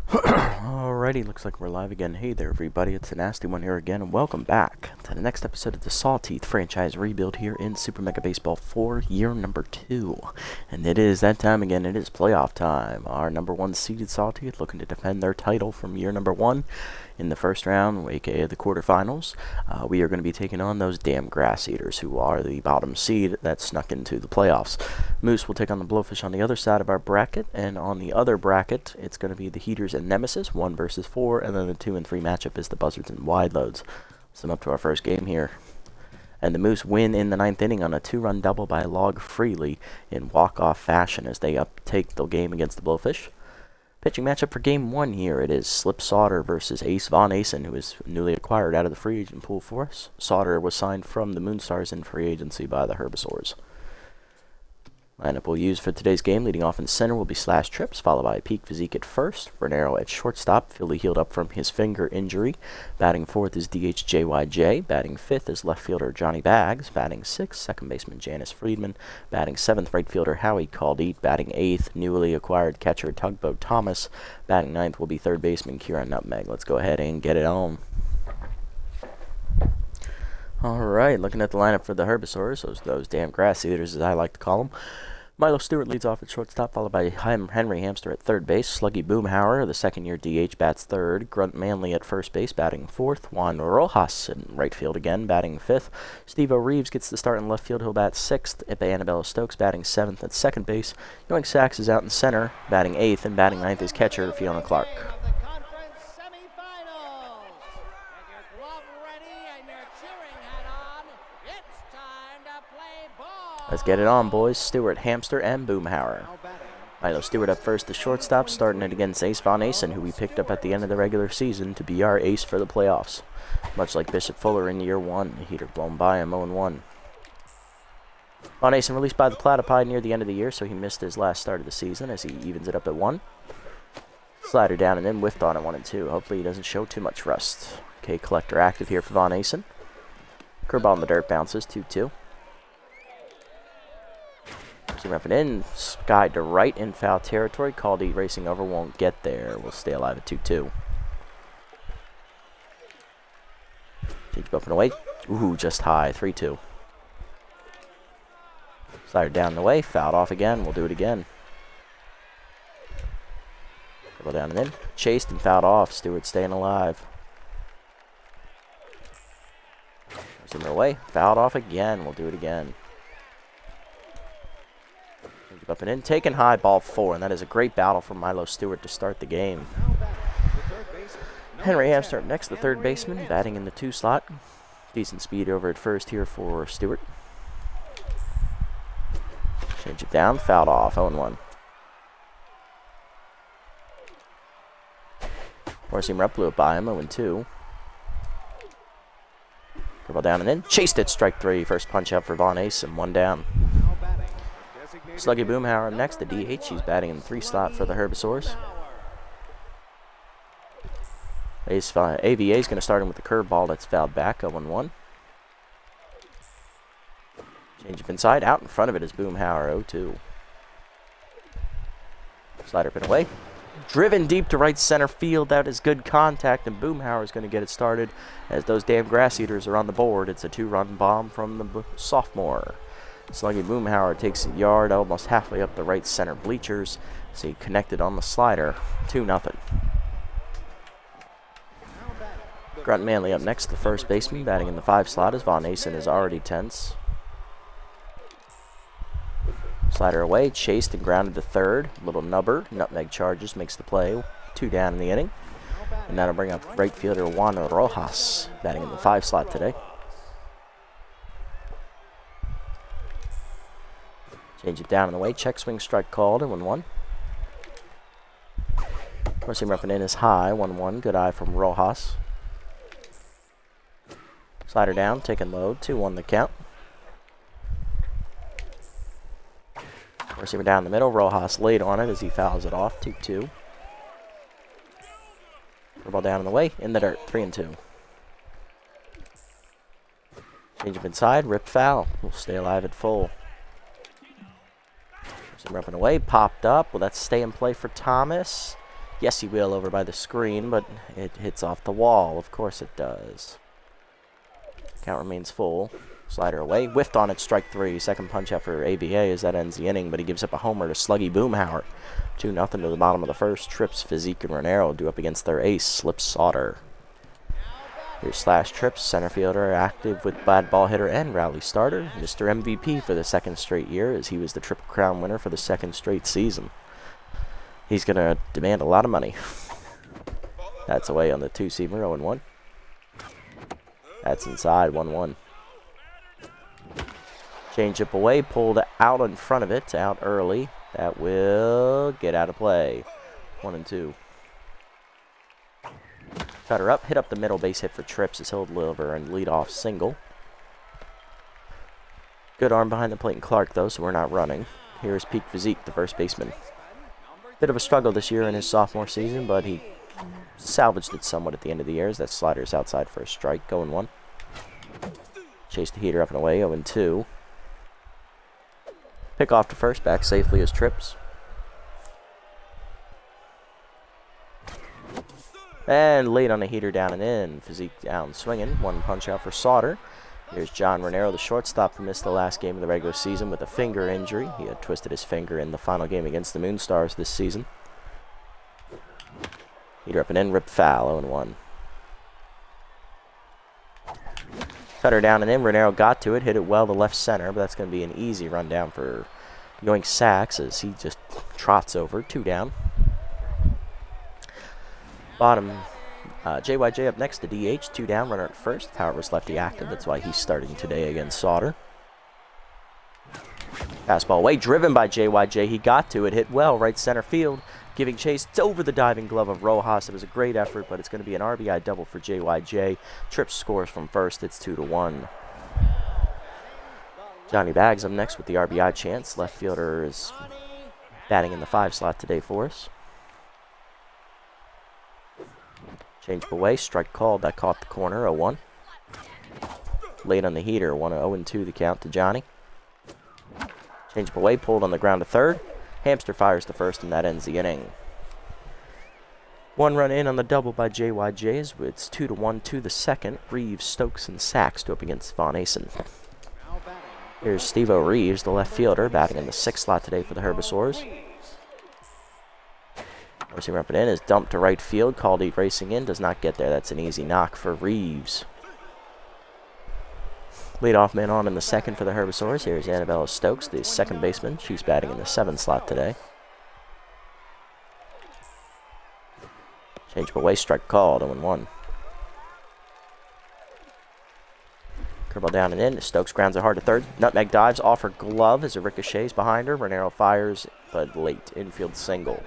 Alrighty, looks like we're live again. Hey there, everybody. It's the Nasty One here again, and welcome back to the next episode of the Sawteeth franchise rebuild here in Super Mega Baseball 4, year number 2. And it is that time again. It is playoff time. Our number 1 seeded Sawteeth looking to defend their title from year number 1 in the first round, aka the quarterfinals. We are going to be taking on those damn grass eaters, who are the bottom seed that snuck into the playoffs. Moose will take on the Blowfish on the other side of our bracket, and on the other bracket, it's going to be the Heaters and Nemesis, 1 versus 4, and then the 2 and 3 matchup is the Buzzards and Wide Loads. So up to our first game here. And the Moose win in the 9th inning on a 2-run double by Log Freely in walk-off fashion as they uptake the game against the Blowfish. Pitching matchup for Game 1 here, it is Slip Sauter versus Ace Von Asen, who is newly acquired out of the free agent pool for us. Sauter was signed from the Moonstars in free agency by the Herbisaurs. Lineup we'll use for today's game, leading off in center will be Slash Trips, followed by Peak Physique at first. Renero at shortstop, Philly healed up from his finger injury. Batting 4th is DH JYJ. Batting 5th is left fielder Johnny Bags. Batting 6th, second baseman Janice Friedman. Batting 7th, right fielder Howie Caldeet. Batting 8th, newly acquired catcher Tugboat Thomas. Batting 9th will be third baseman Kieran Nutmeg. Let's go ahead and get it on. Alright, looking at the lineup for the Herbisaurs, those damn grass eaters as I like to call them. Milo Stewart leads off at shortstop, followed by Henry Hamster at third base. Sluggy Boomhauer, the second-year DH, bats third. Grunt Manley at first base, batting fourth. Juan Rojas in right field again, batting fifth. Steve-O Reeves gets the start in left field. He'll bat sixth. Annabella Stokes batting seventh at second base. Young Sachs is out in center, batting eighth, and batting ninth is catcher Fiona Clark. Let's get it on, boys. Stewart, Hamster, and Boomhauer. Milo Stewart up first, the shortstop, starting it against Ace Von Asen, who we picked up at the end of the regular season to be our ace for the playoffs. Much like Bishop Fuller in year 1, the heater blown by him 0-1. Von Asen released by the Platypi near the end of the year, so he missed his last start of the season as he evens it up at 1. Slider down and in, whiffed on at 1 and 2. Hopefully he doesn't show too much rust. K Collector active here for Von Asen. Curveball in the dirt bounces, 2-2. Repping in, sky to right in foul territory. Caldy racing over, won't get there. We'll stay alive at 2-2. Change up and away. Ooh, just high. 3-2. Slider down and away. Fouled off again. We'll do it again. Go down and in. Chased and fouled off. Stewart staying alive. Racing away. Fouled off again. We'll do it again. Up and in, taken high, ball 4, and that is a great battle for Milo Stewart to start the game. Henry Hamster up next, the third baseman, batting in the 2 slot. Decent speed over at first here for Stewart. Change it down, fouled off, 0-1. Four-seamer up, blew it by him, 0-2. Curveball down and in, chased it, strike 3. First punch out for Von Asen, 1 down. Sluggy Boomhauer up next, the DH. He's batting in the 3 slot for the Herbisaurs. AVA is going to start him with the curveball that's fouled back, 0-1. Change up inside, out in front of it is Boomhauer, 0-2. Slider pin away. Driven deep to right center field, that is good contact, and Boomhauer is going to get it started as those damn grass eaters are on the board. It's a 2-run bomb from the sophomore. Sluggy Boomhauer takes a yard almost halfway up the right center bleachers. So he connected on the slider. 2-0. Grunt Manley up next, the first baseman, batting in the 5 slot as Von Asen is already tense. Slider away, chased and grounded to third. Little nubber, Nutmeg charges, makes the play. 2 down in the inning. And that'll bring up right fielder Juan Rojas, batting in the 5 slot today. Change it down and away. Check swing strike called. 1-1. Crossing up and in is high. 1-1. Good eye from Rojas. Slider down. Taking low. 2-1 the count. Receiver down the middle. Rojas laid on it as he fouls it off. 2-2. Ball down in the way. In the dirt. 3-2. Change up inside. Ripped foul. We'll stay alive at full. Some up and away, popped up. Well, that's stay in play for Thomas. Yes, he will over by the screen, but it hits off the wall. Of course it does. Count remains full. Slider away. Whiffed on it. Strike 3. Second punch out for ABA as that ends the inning, but he gives up a homer to Sluggy Boomhauer. 2-0 to the bottom of the first. Trips, Physique, and Renero do up against their ace, Slip Sauter. Here's Slash Trips, center fielder, active with bad ball hitter and rally starter. Mr. MVP for the second straight year, as he was the Triple Crown winner for the second straight season. He's going to demand a lot of money. That's away on the 2-seamer, 0-1. That's inside, 1-1. Change up away, pulled out in front of it, out early. That will get out of play. 1-2. Cutter up, hit up the middle, base hit for Trips as he'll deliver and lead off single. Good arm behind the plate in Clark, though, so we're not running. Here's Peak Physique, the first baseman. Bit of a struggle this year in his sophomore season, but he salvaged it somewhat at the end of the year as that slider's outside for a strike, 0-1. Chase the heater up and away, 0-2. Pick off to first, back safely as Trips. And late on the heater, down and in. Physique down swinging. One punch out for Sauter. Here's John Renero, the shortstop, who missed the last game of the regular season with a finger injury. He had twisted his finger in the final game against the Moonstars this season. Heater up and in, ripped foul, 0-1. Cutter down and in. Renero got to it, hit it well to left center, but that's going to be an easy rundown for Yoink Sacks as he just trots over. 2 down. Bottom, JYJ up next to DH, 2 down, runner at first. However's lefty active, that's why he's starting today against Sauter. Fastball away, driven by JYJ. He got to it, hit well, right center field, giving chase. It's over the diving glove of Rojas. It was a great effort, but it's going to be an RBI double for JYJ. Trips scores from first. It's 2-1. Johnny Bags up next with the RBI chance. Left fielder is batting in the 5 slot today for us. Change away, strike called. That caught the corner, 0-1. Late on the heater, 0-2 the count to Johnny. Change away, pulled on the ground to third. Hamster fires to first, and that ends the inning. 1 run in on the double by JYJ's. It's 2-1 to the second. Reeves, Stokes, and Sachs go up against Von Asen. Here's Steve-O Reeves, the left fielder, batting in the 6th slot today for the Herbisaurs. Mercy up and in is dumped to right field. Caldy racing in, does not get there. That's an easy knock for Reeves. Leadoff man on in the 2nd for the Herbisaurs. Here's Annabella Stokes, the second baseman. She's batting in the 7th slot today. Change away, strike called, 0-1. Curveball down and in. Stokes grounds it hard to third. Nutmeg dives off her glove as it ricochets behind her. Renero fires, but late. Infield single.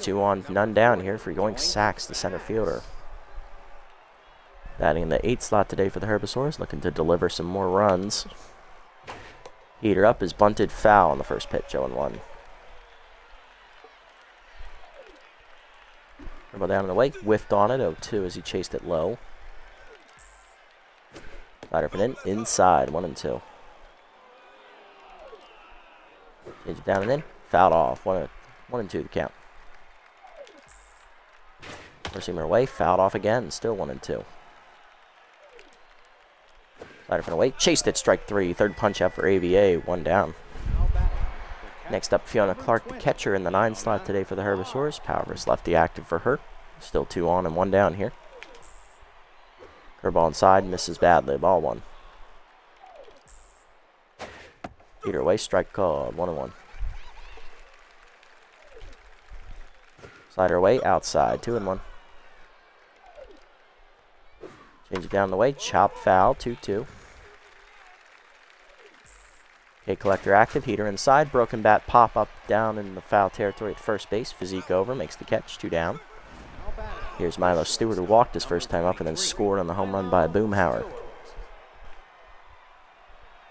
2 on, none down here for Yoink Sacks, the center fielder. Batting in the 8th slot today for the Herbisaurs, looking to deliver some more runs. Heater up is bunted foul on the first pitch, 0-1. Curveball down and away, whiffed on it, 0-2 as he chased it low. Slider up and in, inside, 1-2. Change it down and in, fouled off, 1-2 the count. Receiver away, fouled off again, still 1-2. Slider from away, chased it, strike 3. Third punch out for AVA, 1 down. Next up, Fiona Clark, the catcher in the 9 slot today for the Herbisaurs. Power's lefty active for her. Still 2 on and 1 down here. Curveball inside, misses badly, ball 1. Heater away, strike called, 1-1. Slider away, outside, 2-1. Change it down the way, chop foul, 2-2. Okay, collector active, heater inside, broken bat pop up down in the foul territory at first base. Physique over, makes the catch, 2 down. Here's Milo Stewart, who walked his first time up and then scored on the home run by Boomhauer.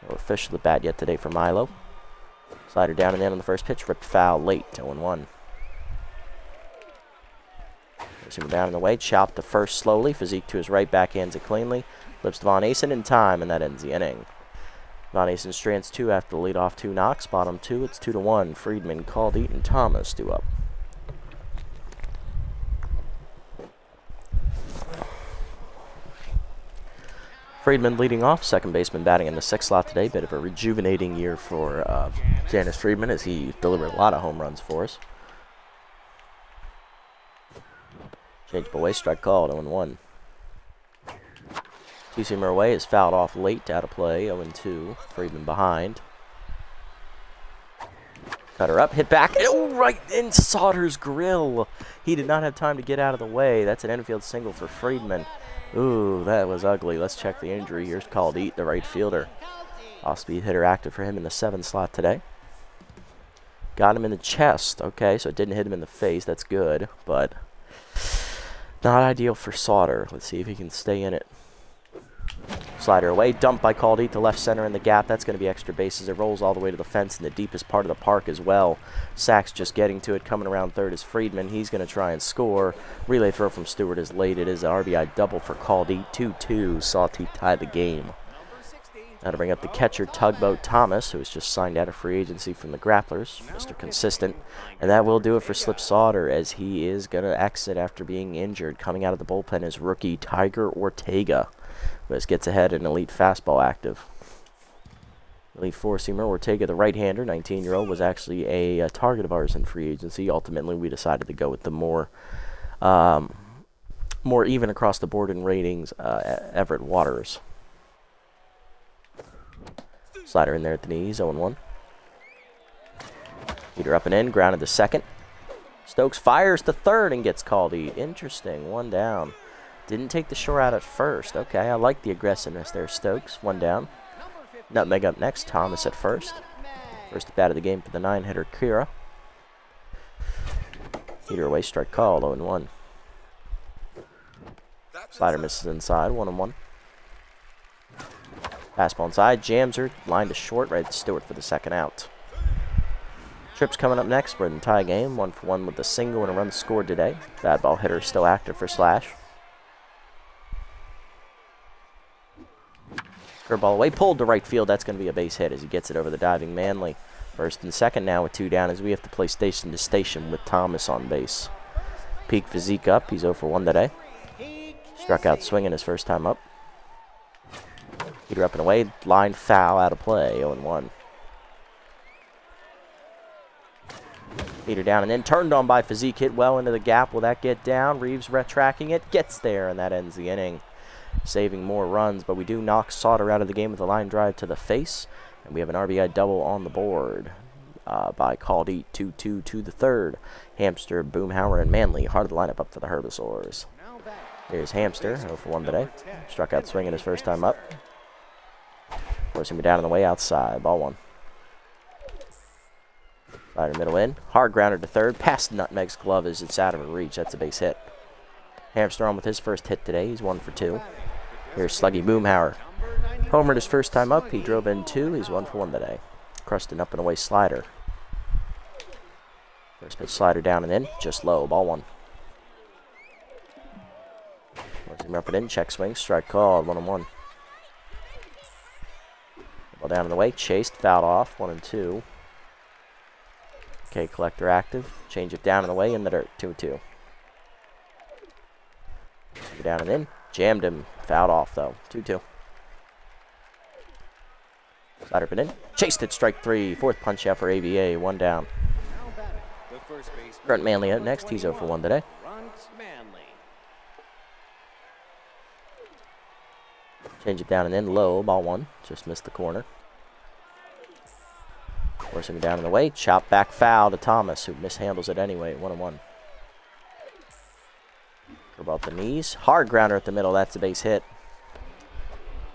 No official at bat yet today for Milo. Slider down and in on the first pitch, ripped foul late, 0-1. Down in the way, chopped to first slowly. Physique to his right, backhands it cleanly. Flips to Von Asen in time, and that ends the inning. Von Asen strands 2 after the leadoff 2 knocks. Bottom 2, it's 2-1. Friedman, Caldy, and Thomas do up. Friedman leading off, second baseman batting in the 6th slot today. Bit of a rejuvenating year for Janice Friedman as he delivered a lot of home runs for us. Change away, strike called, 0-1. Two-seamer away is fouled off late, out of play, 0-2. Friedman behind. Cutter up, hit back, oh, right in Sauter's grill. He did not have time to get out of the way. That's an infield single for Friedman. Ooh, that was ugly. Let's check the injury. Here's Sawteeth, the right fielder. Off-speed hitter active for him in the 7th slot today. Got him in the chest. Okay, so it didn't hit him in the face. That's good, but not ideal for Sauter. Let's see if he can stay in it. Slider away, dumped by Sawteeth to left center in the gap. That's going to be extra bases. It rolls all the way to the fence in the deepest part of the park as well. Sachs just getting to it. Coming around third is Friedman. He's going to try and score. Relay throw from Stewart is late. It is an RBI double for Sawteeth. 2-2. Sawteeth tied the game. Now to bring up the catcher, Tugboat Thomas, who has just signed out of free agency from the Grapplers. Mr. Consistent. And that will do it for Slip Sauter as he is going to exit after being injured. Coming out of the bullpen is rookie Tiger Ortega. But gets ahead an elite fastball active. Elite four-seamer Ortega, the right-hander, 19-year-old, was actually a target of ours in free agency. Ultimately, we decided to go with the more even across the board in ratings, Everett Waters. Slider in there at the knees, 0-1. Heater up and in, grounded to second. Stokes fires to third and gets called. Interesting, one down. Didn't take the shore out at first. Okay, I like the aggressiveness there, Stokes. One down. Nutmeg up next. Thomas at first. First at bat of the game for the 9-hitter, Kira. Heater away, strike called, 0-1. Slider misses inside, 1-1. Fastball inside, jams her, line to short, right to Stewart for the second out. Trips coming up next. We're in the tie game, 1-for-1 with a single and a run scored today. Bad ball hitter still active for Slash. Curveball away, pulled to right field. That's going to be a base hit as he gets it over the diving Manley. First and second now with 2 down as we have to play station to station with Thomas on base. Peak physique up. He's 0-for-1 today. Struck out swinging his first time up. Heater up and away. Line foul out of play. 0-1. Heater down and in. Turned on by physique. Hit well into the gap. Will that get down? Reeves tracking it. Gets there, and that ends the inning. Saving more runs, but we do knock Sauter out of the game with a line drive to the face, and we have an RBI double on the board by Sawteeth. 2-2 to the third. Hamster, Boomhauer, and Manley. Heart of the lineup up for the Herbisaurs. Here's Hamster, 0-for-1 today. Struck out swinging his first time up. Forcing me down in the way outside. Ball 1. Slider middle in. Hard grounder to third. Past Nutmeg's glove as it's out of reach. That's a base hit. Hamster on with his first hit today. He's 1-for-2. Here's Sluggy Boomhauer. Homered his first time up. He drove in 2. He's 1-for-1 today. Crushed an up and away slider. First pitch slider down and in. Just low. Ball 1. Forcing him up and in. Check swing. Strike called. 1-1. Ball down and away. Chased. Fouled off. 1-2. Okay, collector active. Change it down and away in the dirt. 2-2. Down and in. Jammed him. Fouled off, though. 2-2. Slider up and in. Chased it. Strike 3. Fourth punch out for AVA. 1 down. Grunt Manley out next. He's 0-for-1 today. Change it down and in. Low. Ball 1. Just missed the corner. Forcing him down and away. Chop back foul to Thomas, who mishandles it anyway. 1-1. About the knees. Hard grounder at the middle. That's a base hit.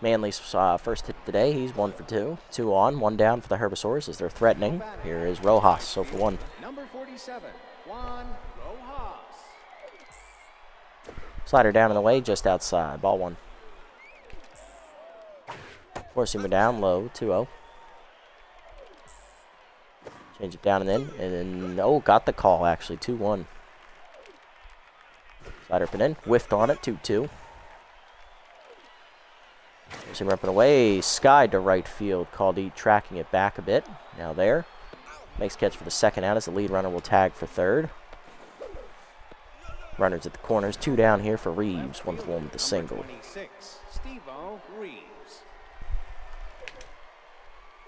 Manley's first hit today. He's 1-for-2. 2 on, 1 down for the Herbisaurs as they're threatening. Here is Rojas, 0-for-1. Number 47, Juan Rojas. Slider down and away, just outside. Ball 1. Forcing him down low, 2-0. Change it down and in. And then, got the call actually, 2-1. Slider up and in. Whiffed on it. 2-2. There's him up and away. Sky to right field. Sawteeth tracking it back a bit. Now there. Makes catch for the second out as the lead runner will tag for third. Runners at the corners. 2 down here for Reeves. 1-for-1 with the single. Steve-O Reeves.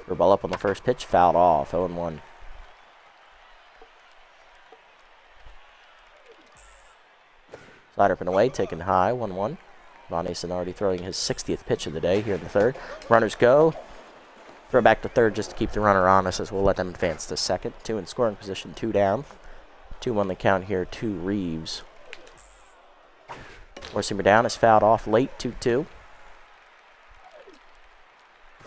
Ball up on the first pitch, fouled off, 0-1. Slider up and away, taken high, 1-1. Von Asen already throwing his 60th pitch of the day here in the third. Runners go. Throw back to third just to keep the runner on us as we'll let them advance to second. 2 in scoring position, 2 down. 2-1 the count here to Reeves. Four-seamer down is fouled off late, 2-2.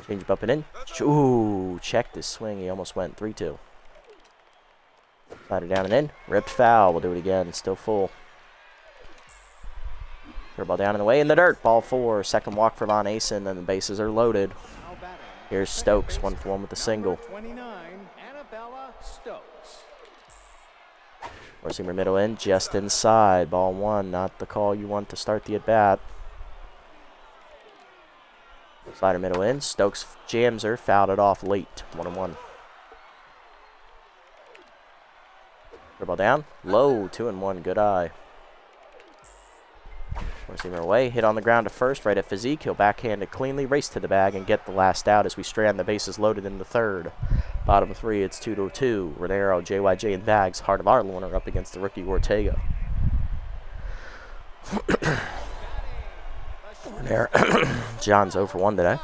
Change up and in. Ooh, checked his swing. He almost went 3-2. Slider down and in. Ripped foul. We'll do it again. Still full. Ball down in the way in the dirt. Ball 4. Second walk for Von Asen, and the bases are loaded. Here's Stokes, 1-for-1 with a single. 29, Annabella Stokes. Four-seamer middle in, just inside. Ball 1. Not the call you want to start the at-bat. Slider middle in. Stokes jams her. Fouled it off late. 1-1. Ball down. Low. 2-1. Good eye. Four-seamer away. Hit on the ground to first. Right at physique. He'll backhand it cleanly. Race to the bag and get the last out as we strand the bases loaded in the third. Bottom 3. It's 2-2. Renero, JYJ, and Bags. Heart of our Lorner up against the rookie Ortega. There. John's 0-for-1 today.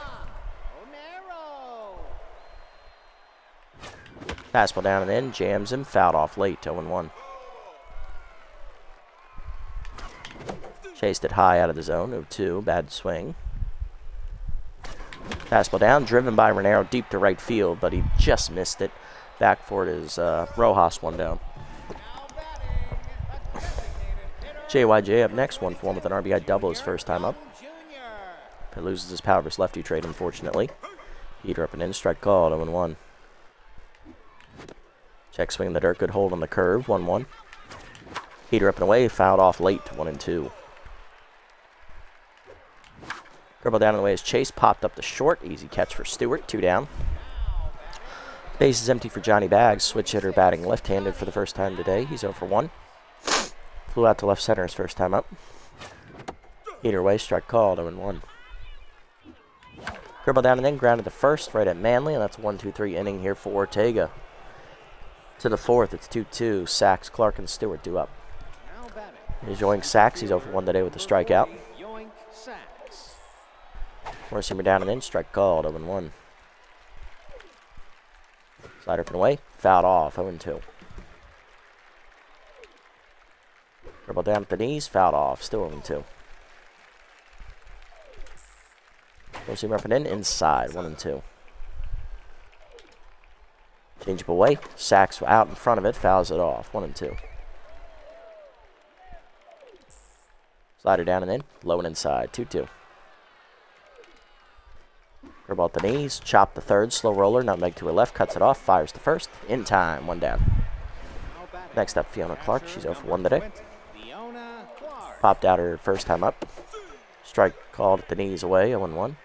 Fastball down and in. Jams him. Fouled off late. 0-1. Chased it high out of the zone. 0-2. Bad swing. Fastball down. Driven by Renero deep to right field, but he just missed it. Back for it is Rojas, 1 down. JYJ up next. 1-for-1 with an RBI double his first time up. He loses his power versus lefty trade, unfortunately. Heater up and in. Strike called. 0-1. Check swing in the dirt. Good hold on the curve. 1-1. Heater up and away. Fouled off late. 1-2. Dribble down in the way is Chase. Popped up to short. Easy catch for Stewart. 2 down. Base is empty for Johnny Bags. Switch hitter batting left-handed for the first time today. He's 0-for-1. Flew out to left center his first time up. Heater away. Strike called. 0-1. Dribble down and in. Grounded to first. Right at Manley. And that's a 1-2-3 inning here for Ortega. To the fourth. It's 2-2. Sachs, Clark, and Stewart due up. Here's Yoink Sachs. He's 0-for-1 today with a strikeout. Four-seamer down and in. Strike called. 0-1. Slider up and away. Fouled off. 0-2. Dribble down at the knees. Fouled off. Still 0-2. Four-seamer up and in. Inside. 1-2. Change up away. Sachs out in front of it. Fouls it off. 1-2. Slider down and in. Low and inside. 2-2. Curveball at the knees. Chop the third. Slow roller. Nutmeg to her left. Cuts it off. Fires to first. In time. 1 down. Next up, Fiona Clark. She's 0-for-1 today. Popped out her first time up. Strike called at the knees away. 0-1.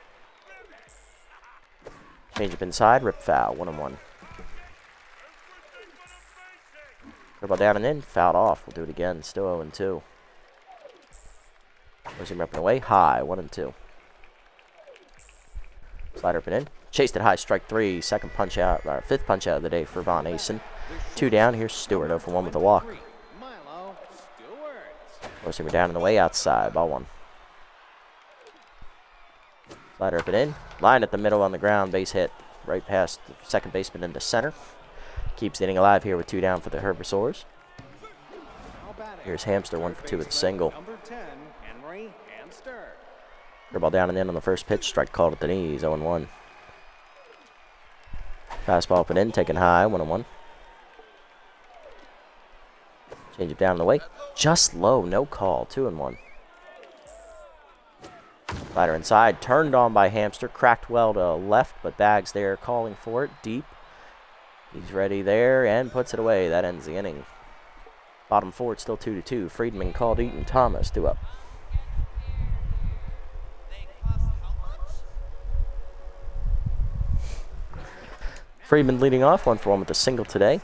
Change up inside. Rip foul. 1-1. Curveball down and in. Fouled off. We'll do it again. Still 0-2. Pushing up and away. High. 1-2. Slider up and in. Chased it high. Strike 3. Second punch out. Or fifth punch out of the day for Von Asen. 2 down. Here's Stewart. 0-for-1 with a walk. Four-seamer down and away. Outside. Ball 1. Slider up and in. Line at the middle on the ground. Base hit. Right past the second baseman into center. Keeps the inning alive here with 2 down for the Herbisaurs. Here's Hamster. 1-for-2 with a single. Ball down and in on the first pitch. Strike called at the knees. 0-1. Fastball up and in. Taken high. 1-1. Change it down and away. Just low. No call. 2-1. Slider inside. Turned on by Hamster. Cracked well to left, but Bags there calling for it. Deep. He's ready there and puts it away. That ends the inning. Bottom 4. It's still 2-2. Friedman called Eaton Thomas 2 up. Friedman leading off, 1-for-1 with a single today.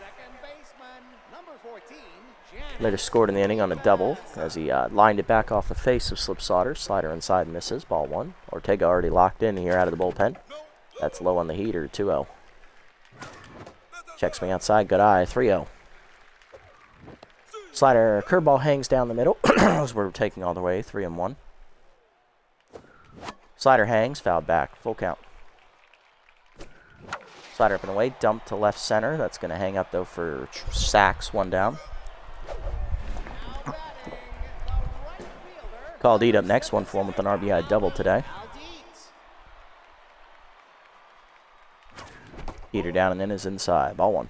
Later scored in the inning on a double as he lined it back off the face of Slipsauter. Slider inside misses. Ball 1. Ortega already locked in here out of the bullpen. That's low on the heater. 2-0. Check swing outside. Good eye. 3-0. Slider curveball hangs down the middle as we're taking all the way. 3-1. Slider hangs. Fouled back. Full count. Slider up and away. Dump to left center. That's going to hang up though for sacks. 1 down. Called Eat up next, 1 for 1 with an RBI double today. Heater down and in is inside. Ball 1.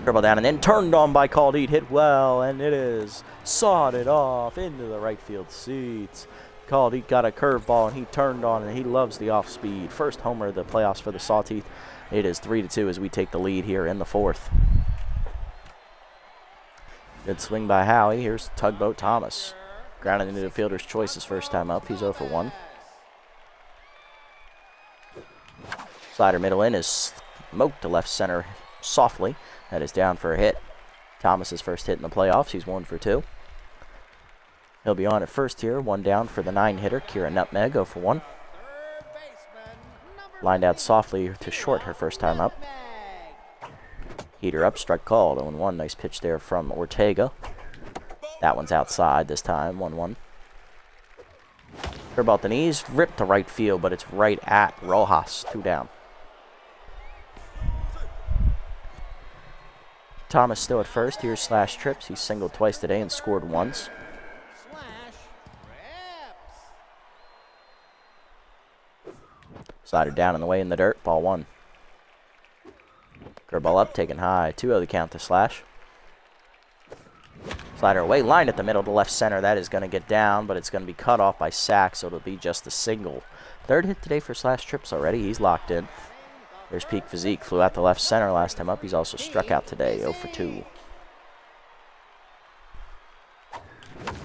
Curveball down and in, turned on by Called Eat, hit well, and it is sawed it off into the right field seats. Called Eat got a curveball and he turned on, and he loves the off speed. First homer of the playoffs for the Sawteeth. It is 3-2 as we take the lead here in the 4th. Good swing by Howie. Here's Tugboat Thomas. Grounded into the fielder's choice his first time up. He's 0 for 1. Slider middle in is smoked to left center softly. That is down for a hit. Thomas's first hit in the playoffs. He's 1 for 2. He'll be on at first here. 1 down for the 9-hitter, Kira Nutmeg, 0 for 1. Lined out softly to short her first time up. Heater up, strike called, 0-1. Nice pitch there from Ortega. That one's outside this time, 1-1. Curveball at the knees, ripped to right field, but it's right at Rojas, 2 down. Thomas still at first. Here's Slash Trips. He's singled twice today and scored once. Slider down and away in the dirt, ball 1. Curveball up, taken high. 2-0 the count to Slash. Slider away, lined at the middle to left center. That is going to get down, but it's going to be cut off by Sack, so it'll be just a single. 3rd hit today for Slash Trips already. He's locked in. There's Peak Physique. Flew out to left center last time up. He's also struck out today, 0 for 2.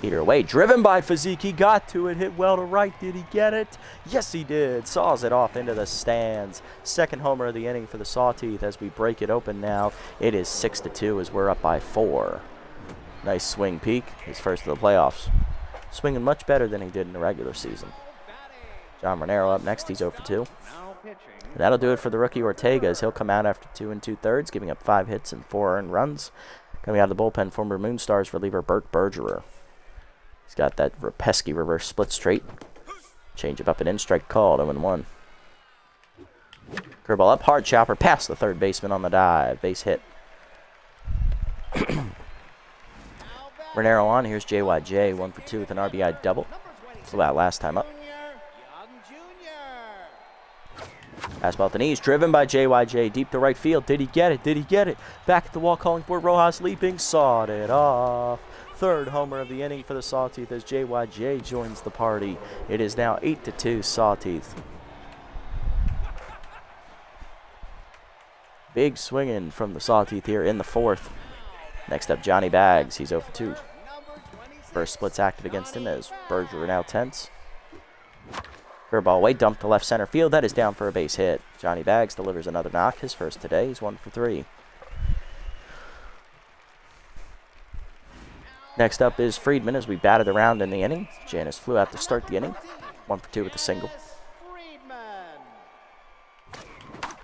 Heater away, driven by Physique. He got to it, hit well to right. Did he get it? Yes, he did. Saws it off into the stands. 2nd homer of the inning for the Sawteeth as we break it open now. It is 6-2 as we're up by 4. Nice swing, Peak. His first of the playoffs. Swinging much better than he did in the regular season. John Renero up next. He's 0 for 2. And that'll do it for the rookie Ortega as he'll come out after 2 2/3, giving up 5 hits and 4 earned runs. Coming out of the bullpen, former Moonstars reliever Bert Bergerer. He's got that pesky reverse split straight. Change it up and in, strike called, 0-1. Curveball up, hard chopper, past the 3rd baseman on the dive. Base hit. Renero on, here's JYJ, 1 for 2 with an RBI double. Flew out last time up. Fastball at the knees, driven by JYJ, deep to right field. Did he get it? Did he get it? Back at the wall, calling for Rojas, leaping, sawed it off. 3rd homer of the inning for the Sawteeth as JYJ joins the party. It is now 8-2 Sawteeth. Big swinging from the Sawteeth here in the 4th. Next up, Johnny Bags. He's 0 for 2. First split's active against him as Bergerer now tense. Curveball away, dumped to left center field. That is down for a base hit. Johnny Bags delivers another knock. His first today. He's 1 for 3. Next up is Friedman as we batted around in the inning. Janice flew out to start the inning. 1 for 2 with a single.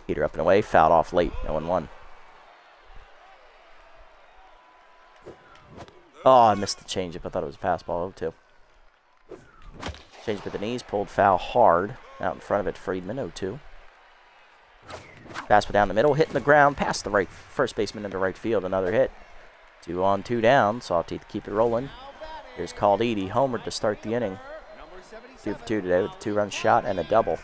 Heater up and away. Fouled off late. 0-1. Oh, I missed the changeup. I thought it was a pass ball. 0-2. Changeup at the knees. Pulled foul hard. Out in front of it, Friedman. 0-2. Fastball down the middle. Hitting the ground. Past the right first baseman into right field. Another hit. 2 on, 2 down. Sawteeth keep it rolling. Here's Called Eat. He homered to start the inning. 2 for 2 today with a 2-run shot and a double.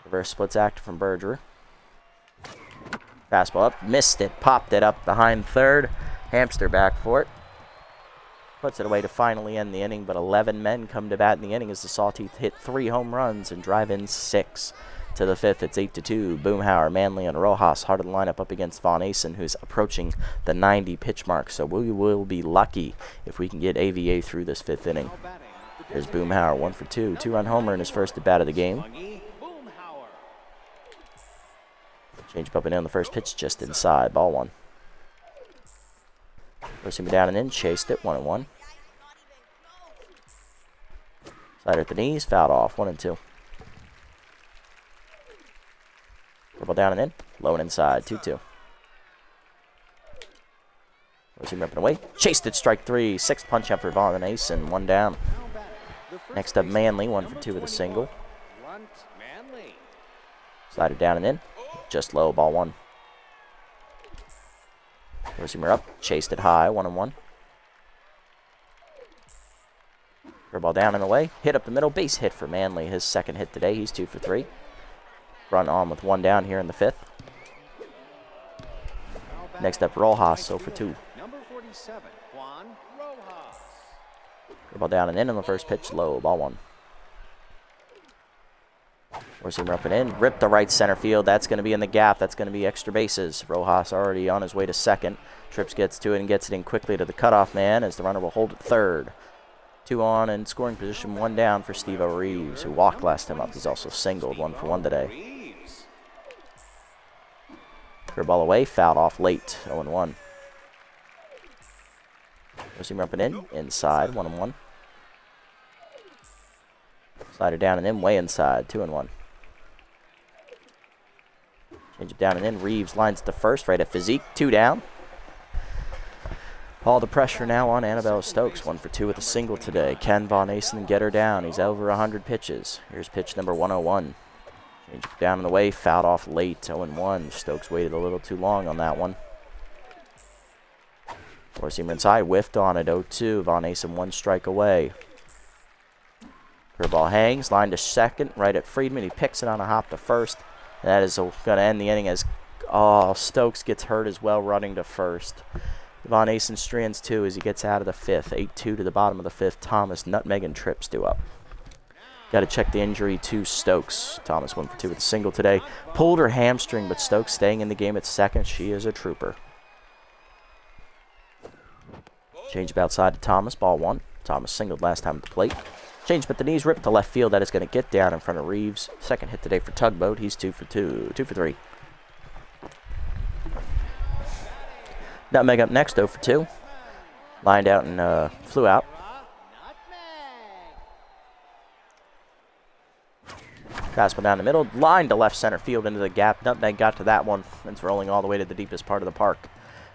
Reverse splits active from Bergerer. Fastball up. Missed it. Popped it up behind 3rd. Hamster back for it. Puts it away to finally end the inning, but 11 men come to bat in the inning as the Sawteeth hit 3 home runs and drive in 6. To the 5th, it's 8-2. Boomhauer, Manley, and Rojas hard to the lineup up against Von Asen, who's approaching the 90 pitch mark. So we will be lucky if we can get AVA through this 5th inning. Here's Boomhauer, 1 for 2. 2-run homer in his first at bat of the game. Change up and in the first pitch, just inside. Ball 1. First him down and in, chased it, 1-1. Slider at the knees, fouled off, 1-2. Dribble down and in, low and inside, 2-2. First him ripping away, chased it, strike 3. Sixth punch out for Von Asen, 1 down. Next up, Manley, 1 for 2 with a single. Slider down and in, just low, ball 1. Receiver up, chased it high, 1-1. Ball down and away, hit up the middle, base hit for Manley. His second hit today, he's 2 for 3. Run on with 1 down here in the 5th. Next up, Rojas, 0 for 2. Ball down and in on the first pitch, low, ball 1. Receiver up and in, ripped the right center field. That's going to be in the gap. That's going to be extra bases. Rojas already on his way to second. Trips gets to it and gets it in quickly to the cutoff man as the runner will hold at third. 2 on and scoring position, 1 down for Steve-O Reeves, who walked last time up. He's also singled, 1 for 1 today. Curveball away, fouled off late, 0-1. Receiver up and in, inside, 1-1. Slider down and in, way inside, 2-1. Change it down and in. Reeves lines to first, right at Physique, 2 down. All the pressure now on Annabella Stokes, 1 for 2 with a single today. Can Von Asen get her down? He's over 100 pitches. Here's pitch number 101. Change it down and away, fouled off late, 0-1. Stokes waited a little too long on that one. Four-seamer inside, whiffed on it, 0-2. Von Asen 1 strike away. Curveball hangs, line to second, right at Friedman. He picks it on a hop to first. That is going to end the inning as Stokes gets hurt as well, running to first. Von Asen strands 2 as he gets out of the 5th. 8-2 to the bottom of the 5th. Thomas, Nutmeg, and Trips due up. Got to check the injury to Stokes. Thomas 1 for 2 with a single today. Pulled her hamstring, but Stokes staying in the game at second. She is a trooper. Change up outside to Thomas, ball 1. Thomas singled last time at the plate. Change but the knees, ripped to left field. That is going to get down in front of Reeves. Second hit today for Tugboat. He's 2 for 2. 2 for 3. Nutmeg up next, 0 for 2. Lined out and flew out. Fastball down the middle. Line to left center field into the gap. Nutmeg got to that one. It's rolling all the way to the deepest part of the park.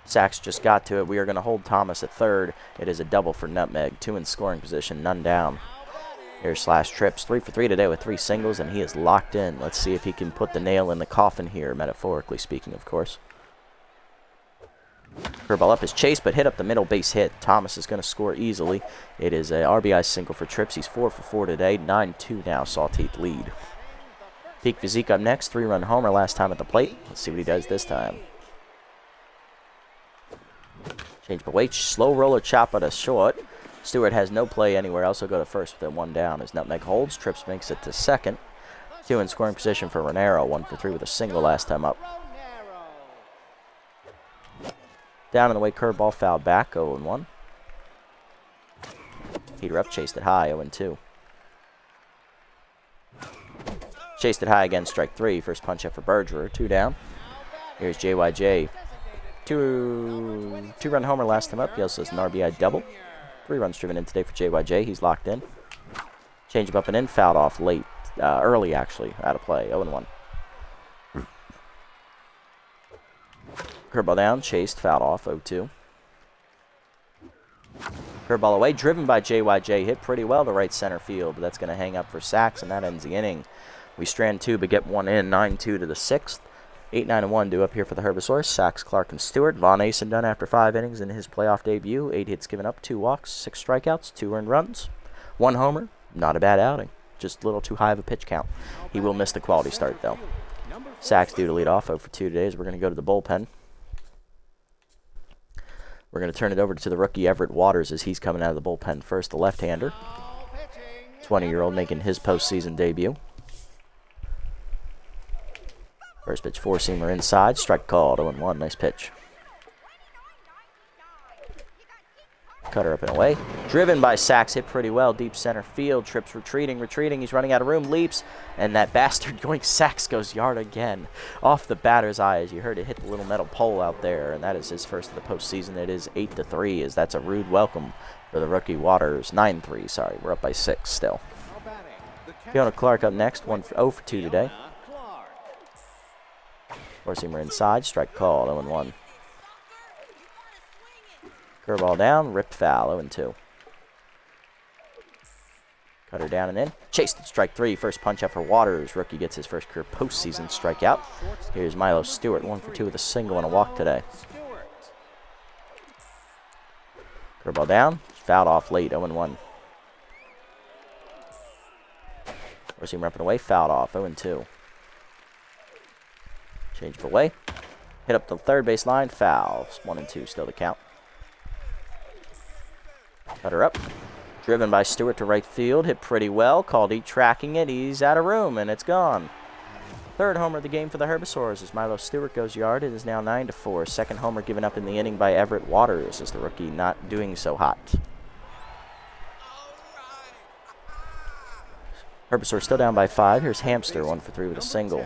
Sachs just got to it. We are going to hold Thomas at third. It is a double for Nutmeg. 2 in scoring position, none down. Here's Slash Trips, 3 for 3 today with 3 singles, and he is locked in. Let's see if he can put the nail in the coffin here, metaphorically speaking, of course. Curveball up is chased, but hit up the middle, base hit. Thomas is going to score easily. It is a RBI single for Trips. He's 4 for 4 today. 9-2 now, Sawteeth lead. Peak Physique up next, 3-run homer last time at the plate. Let's see what he does this time. Change but wait, slow roller chop at a short. Stewart has no play anywhere else. He'll go to first with it 1 down as Nutmeg holds. Trips makes it to second. 2 in scoring position for Renero. 1 for 3 with a single last time up. Down in the way, curveball fouled back, 0-1. Heater up, chased it high, 0-2. Chased it high again, strike 3. First punch up for Bergerer, 2 down. Here's JYJ. 2-run homer last time up. He also has an RBI double. 3 runs driven in today for JYJ. He's locked in. Change up and in, fouled off late. Early, actually, out of play, 0-1. Curveball down, chased, fouled off, 0-2. Curveball away, driven by JYJ. Hit pretty well to right center field, but that's going to hang up for Sachs, and that ends the inning. We strand 2, but get 1 in, 9-2 to the 6th. 8-9-1 due up here for the Herbisaurs. Sachs, Clark, and Stewart. Von Asen done after 5 innings in his playoff debut. 8 hits given up, 2 walks, 6 strikeouts, 2 earned runs, 1 homer. Not a bad outing. Just a little too high of a pitch count. He will miss the quality start, though. Sachs due to lead off, 0 for 2 today, as we're going to go to the bullpen. We're going to turn it over to the rookie Everett Waters as he's coming out of the bullpen first, the left-hander. 20-year-old making his postseason debut. First pitch, 4-seamer inside. Strike called, 0-1. Nice pitch. Cutter up and away. Driven by Sachs, hit pretty well. Deep center field. Trips retreating. He's running out of room. Leaps. And that bastard Yoink Sachs goes yard again. Off the batter's eye, as you heard it hit the little metal pole out there. And that is his first of the postseason. It is 8-3, as that's a rude welcome for the rookie Waters. 9-3, sorry. We're up by 6 still. Fiona Clark up next. 0 for 2 today. Four-seamer inside. Strike called. 0-1. Curveball down, ripped foul, 0-2. Cutter down and in. Chased at strike 3. First punch out for Waters. Rookie gets his first career postseason strikeout. Here's Milo Stewart, 1 for 2 with a single and a walk today. Curveball down, fouled off late, 0-1. Four-seamer up and away, fouled off, 0-2. Change of away. Hit up the third base line, fouls. 1-2 still to count. Cutter up. Driven by Stewart to right field. Hit pretty well. Caldy tracking it. He's out of room, and it's gone. Third homer of the game for the Herbisaurs as Milo Stewart goes yard. It is now 9-4. Second homer given up in the inning by Everett Waters as the rookie not doing so hot. Herbisaurs still down by 5. Here's Hamster, 1 for 3 with a single.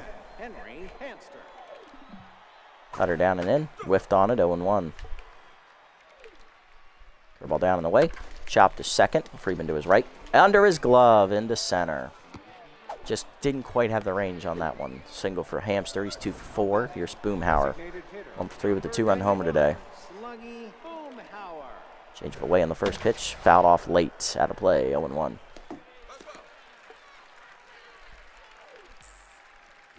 Cutter down and in. Whiffed on it, 0-1. Curveball down and away. Chopped to second. Freeman to his right. Under his glove into center. Just didn't quite have the range on that one. Single for Hamster. He's 2 for 4. Here's Boomhauer. 1 for 3 with a 2-run homer today. Change of away on the first pitch. Fouled off late. Out of play. 0-1.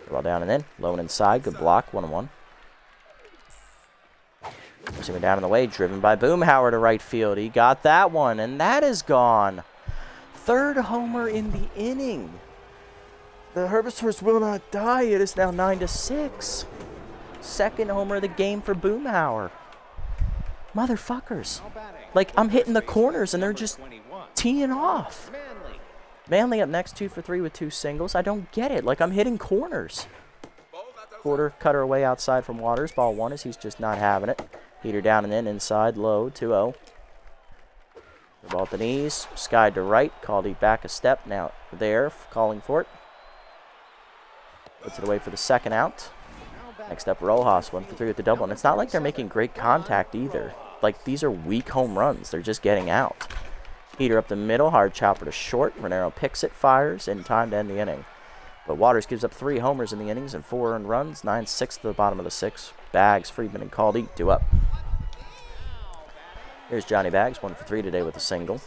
Curveball down and in. Low and inside. Good block. 1-1. Pushing down in the way, driven by Boomhauer to right field. He got that one, and that is gone. Third homer in the inning. The Herbisaurs will not die. It is now 9-6. Second homer of the game for Boomhauer. Motherfuckers. Like, I'm hitting the corners, and they're just teeing off. Manley up next, 2 for 3 with 2 singles. I don't get it. Like, I'm hitting corners. Quarter, cutter away outside from Waters. Ball 1 as he's just not having it. Heater down and in, inside, low, 2-0. The ball at the knees, skied to right, Caldy back a step, now there, calling for it. Puts it away for the second out. Next up, Rojas, 1 for 3 with the double, and it's not like they're making great contact either. Like, these are weak home runs, they're just getting out. Heater up the middle, hard chopper to short, Renero picks it, fires, in time to end the inning. But Waters gives up 3 homers in the innings and 4 earned runs, 9-6 to the bottom of the 6. Bags, Friedman, and Caldy, 2 up. Here's Johnny Bags, 1 for 3 today with a single.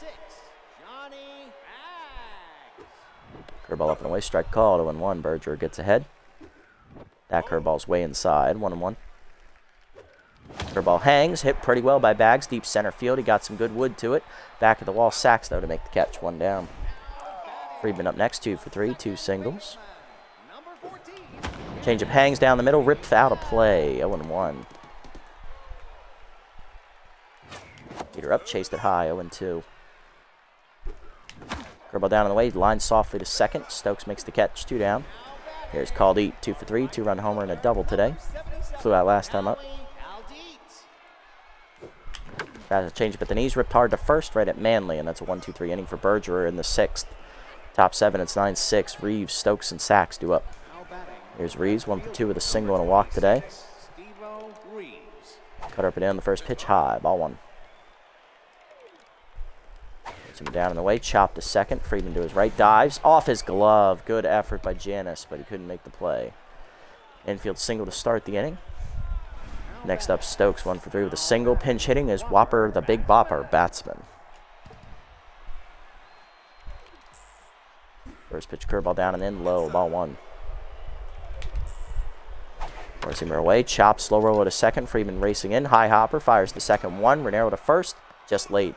Curveball up and away, strike called, 0-1. Berger gets ahead. That curveball's way inside, 1-1. Curveball hangs, hit pretty well by Bags, deep center field. He got some good wood to it. Back of the wall, Sachs, though, to make the catch, 1 down. Friedman up next, 2 for 3, 2 singles. Changeup hangs down the middle, ripped out of play, 0-1. Heater up, chased it high, 0-2. Curveball down on the way, line softly to second. Stokes makes the catch, 2 down. Here's Caldy, 2 for 3, 2-run homer and a double today. Flew out last time up. Got a changeup at the knees, ripped hard to first, right at Manley, and that's a 1-2-3 inning for Bergerer in the 6th. Top 7, it's 9-6. Reeves, Stokes, and Sachs do up. Here's Reeves, 1 for 2 with a single and a walk today. Cutter up and down the first pitch, high, ball 1. Puts him down in the way, chopped to second. Friedman to his right, dives off his glove. Good effort by Janis, but he couldn't make the play. Infield single to start the inning. Next up, Stokes, 1 for 3 with a single. Pinch hitting is Whopper, the Big Bopper, batsman. First pitch, curveball down and in, low, ball 1. Four-seamer away, chopped, slow roll to second. Freeman racing in, high hopper, fires the second 1. Renero to first, just late.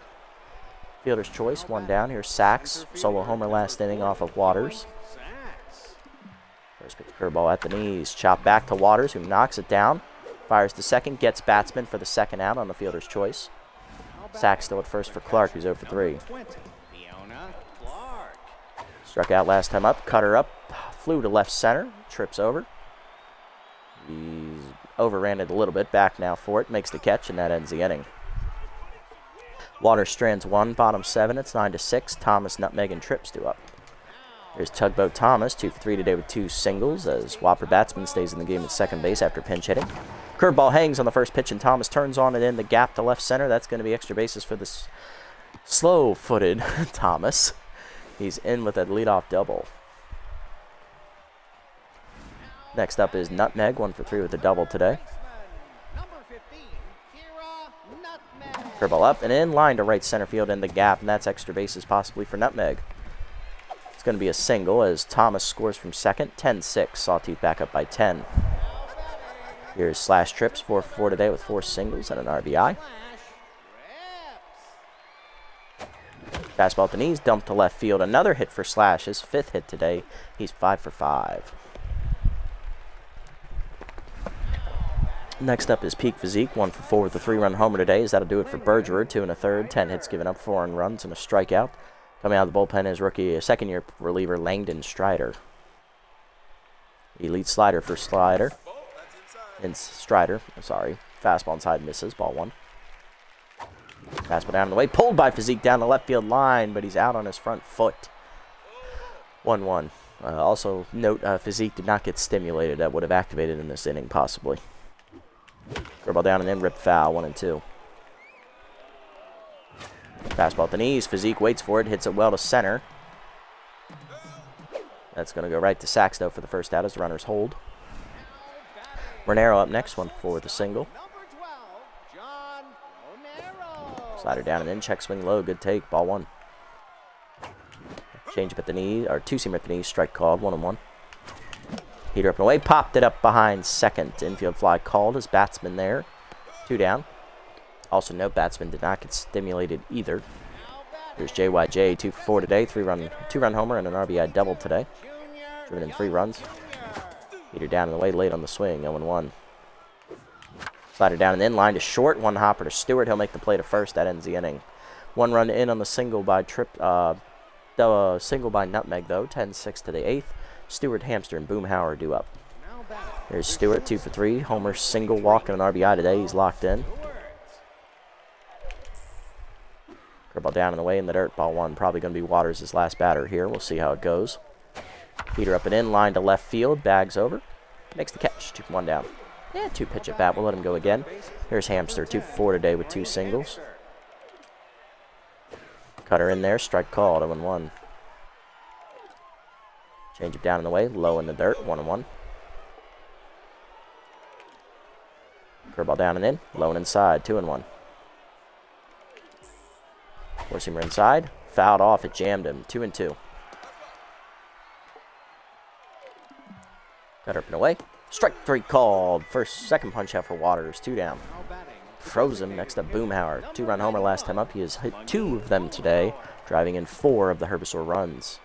Fielder's choice, 1 down. Here's Sachs, solo homer last inning off of Waters. First pitch, curveball at the knees, chopped back to Waters, who knocks it down. Fires the second, gets batsman for the second out on the fielder's choice. Sachs still at first for Clark, who's 0 for 3. Struck out last time up, cutter up, flew to left center, trips over. He's overran it a little bit, back now for it, makes the catch, and that ends the inning. Water strands 1, bottom 7. It's 9-6. Thomas, Nutmeg, and Trips due up. Here's Tugboat Thomas, 2 for 3 today with 2 singles, as Whopper Batsman stays in the game at second base after pinch hitting. Curveball hangs on the first pitch, and Thomas turns on it in the gap to left center. That's going to be extra bases for this slow-footed Thomas. He's in with a leadoff double. Next up is Nutmeg, 1 for 3 with a double today. Curveball up and in, line to right center field in the gap, and that's extra bases possibly for Nutmeg. It's going to be a single as Thomas scores from second, 10-6. Sawteeth back up by 10. Here's Slash Trips, 4 for 4 today with 4 singles and an RBI. Fastball at the knees, dumped to left field. Another hit for Slash, his 5th hit today. He's 5 for 5. Next up is Peak Physique, 1 for 4 with a 3-run homer today. That'll do it for Bergerer, 2 1/3, 10 hits given up, 4 runs and a strikeout. Coming out of the bullpen is rookie, second-year reliever Langdon Strider. Elite slider for Strider. Fastball inside, misses, ball 1. Fastball down the way, pulled by Physique down the left field line, but he's out on his front foot. 1-1. Also note, Physique did not get stimulated. That would have activated in this inning, possibly. Curveball down and in, rip foul, 1-2. Fastball at the knees, Physique waits for it, hits it well to center. That's going to go right to Saxto for the first out as the runners hold. Renero up next, 1 for 4 with a single. Slider down and in, check swing low, good take, ball 1. Change up at the knee, or two-seamer at the knees, strike called, 1-1. Heater up and away, popped it up behind second. Infield fly called as Batsman there. 2 down. Also note, Batsman did not get stimulated either. Here's JYJ, 2 for 4 today, 2-run homer and an RBI double today. Driven in 3 runs. Heater down and away, late on the swing, 0-1. Slider down and in, line to short, 1 hopper to Stewart. He'll make the play to first. That ends the inning. 1 run in on the single by single by Nutmeg though. 10-6 to the 8th. Stewart, Hamster, and Boomhauer due up. There's Stewart, 2 for 3. Homer, single, walk, and an RBI today. He's locked in. Curveball down and away in the dirt. Ball 1. Probably going to be Waters' his last batter here. We'll see how it goes. Heater up and in. Line to left field. Bags over. Makes the catch. 2-1 down. Yeah, 2 pitch at bat. We'll let him go again. Here's Hamster, 2 for 4 today with 2 singles. Cutter in there. Strike called. 0-1. Change it down in the way. Low in the dirt. 1-1. Curveball down and in. Low and inside. 2-1. Four-seamer inside. Fouled off. It jammed him. 2-2. Cutter up and away. Strike 3 called. Second punch out for Waters. 2 down. Froze him. Next up, Boomhauer. 2-run homer last time up. He has hit 2 of them today, driving in 4 of the Herbisaur runs.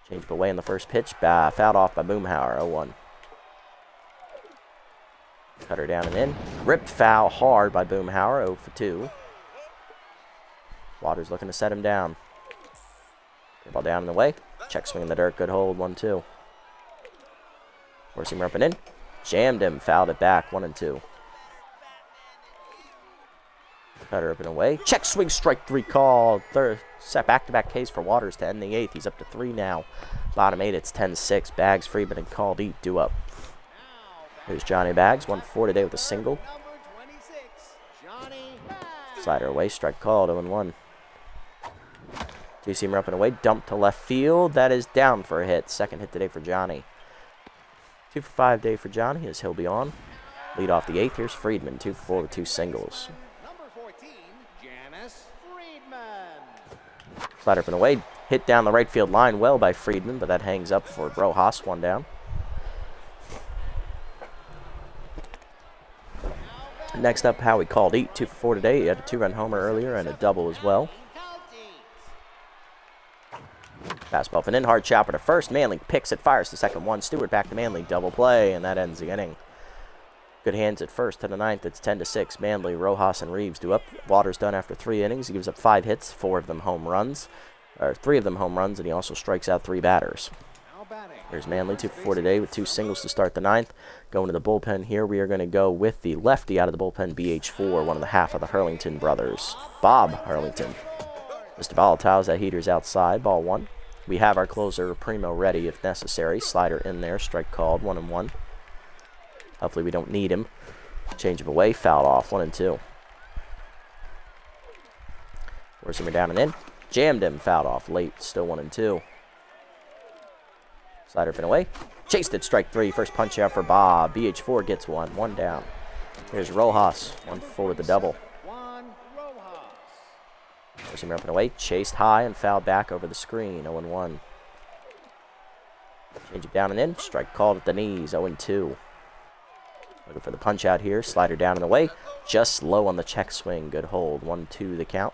Changed away in the first pitch. Fouled off by Boomhauer. 0-1. Cutter down and in. Ripped foul hard by Boomhauer. 0 for 2. Waters looking to set him down. Ball down in the way. Check swing in the dirt. Good hold. 1-2. Four-seamer up and in. Jammed him. Fouled it back. 1-2. Cutter up and away. Check swing. Strike 3 called. Back-to-back Ks for Waters to end the 8th. He's up to 3 now. Bottom 8. It's 10-6. Bags, Freeman, and Called Eat due up. Here's Johnny Bags. 1 for 4 today with a single. Slider away. Strike called. 0-1. Two-seamer up and away. Dump to left field. That is down for a hit. Second hit today for Johnny. 2 for 5 day for Johnny as he'll be on. Lead off the 8th. Here's Friedman. 2 for 4 with 2 singles. Slider up and away. Hit down the right field line well by Friedman, but that hangs up for Rojas. 1 down. Next up, Howie Called Eat. 2 for 4 today. He had a 2-run homer earlier and a double as well. Fastball up and in, hard chopper to first. Manley picks it, fires to second 1. Stewart back to Manley, double play, and that ends the inning. Good hands at first to the 9th. It's 10-6. Manley, Rojas, and Reeves do up. Waters done after 3 innings. He gives up 5 hits, 4 of them home runs, or 3 of them home runs, and he also strikes out 3 batters. batting. Here's Manley, 2 for 4 today with 2 singles to start the ninth. Going to the bullpen here, we are going to go with the lefty out of the bullpen, BH4, one of the half of the Hurlington brothers, Bob Hurlington. Mr. Volatile's that heater's outside, ball 1. We have our closer, Primo, ready if necessary. Slider in there, strike called, 1-1. Hopefully we don't need him. Change him away, fouled off, 1-2. Forcing him down and in. Jammed him, fouled off late, still 1-2. Slider pin away. Chased it, strike 3. First punch out for Bob. BH4 gets one down. Here's Rojas, 1-4 with the double. Forcing him up and away. Chased high and fouled back over the screen, 0-1. Change it down and in. Strike called at the knees, 0-2. Looking for the punch out here. Slider down and away. Just low on the check swing. Good hold. 1-2 the count.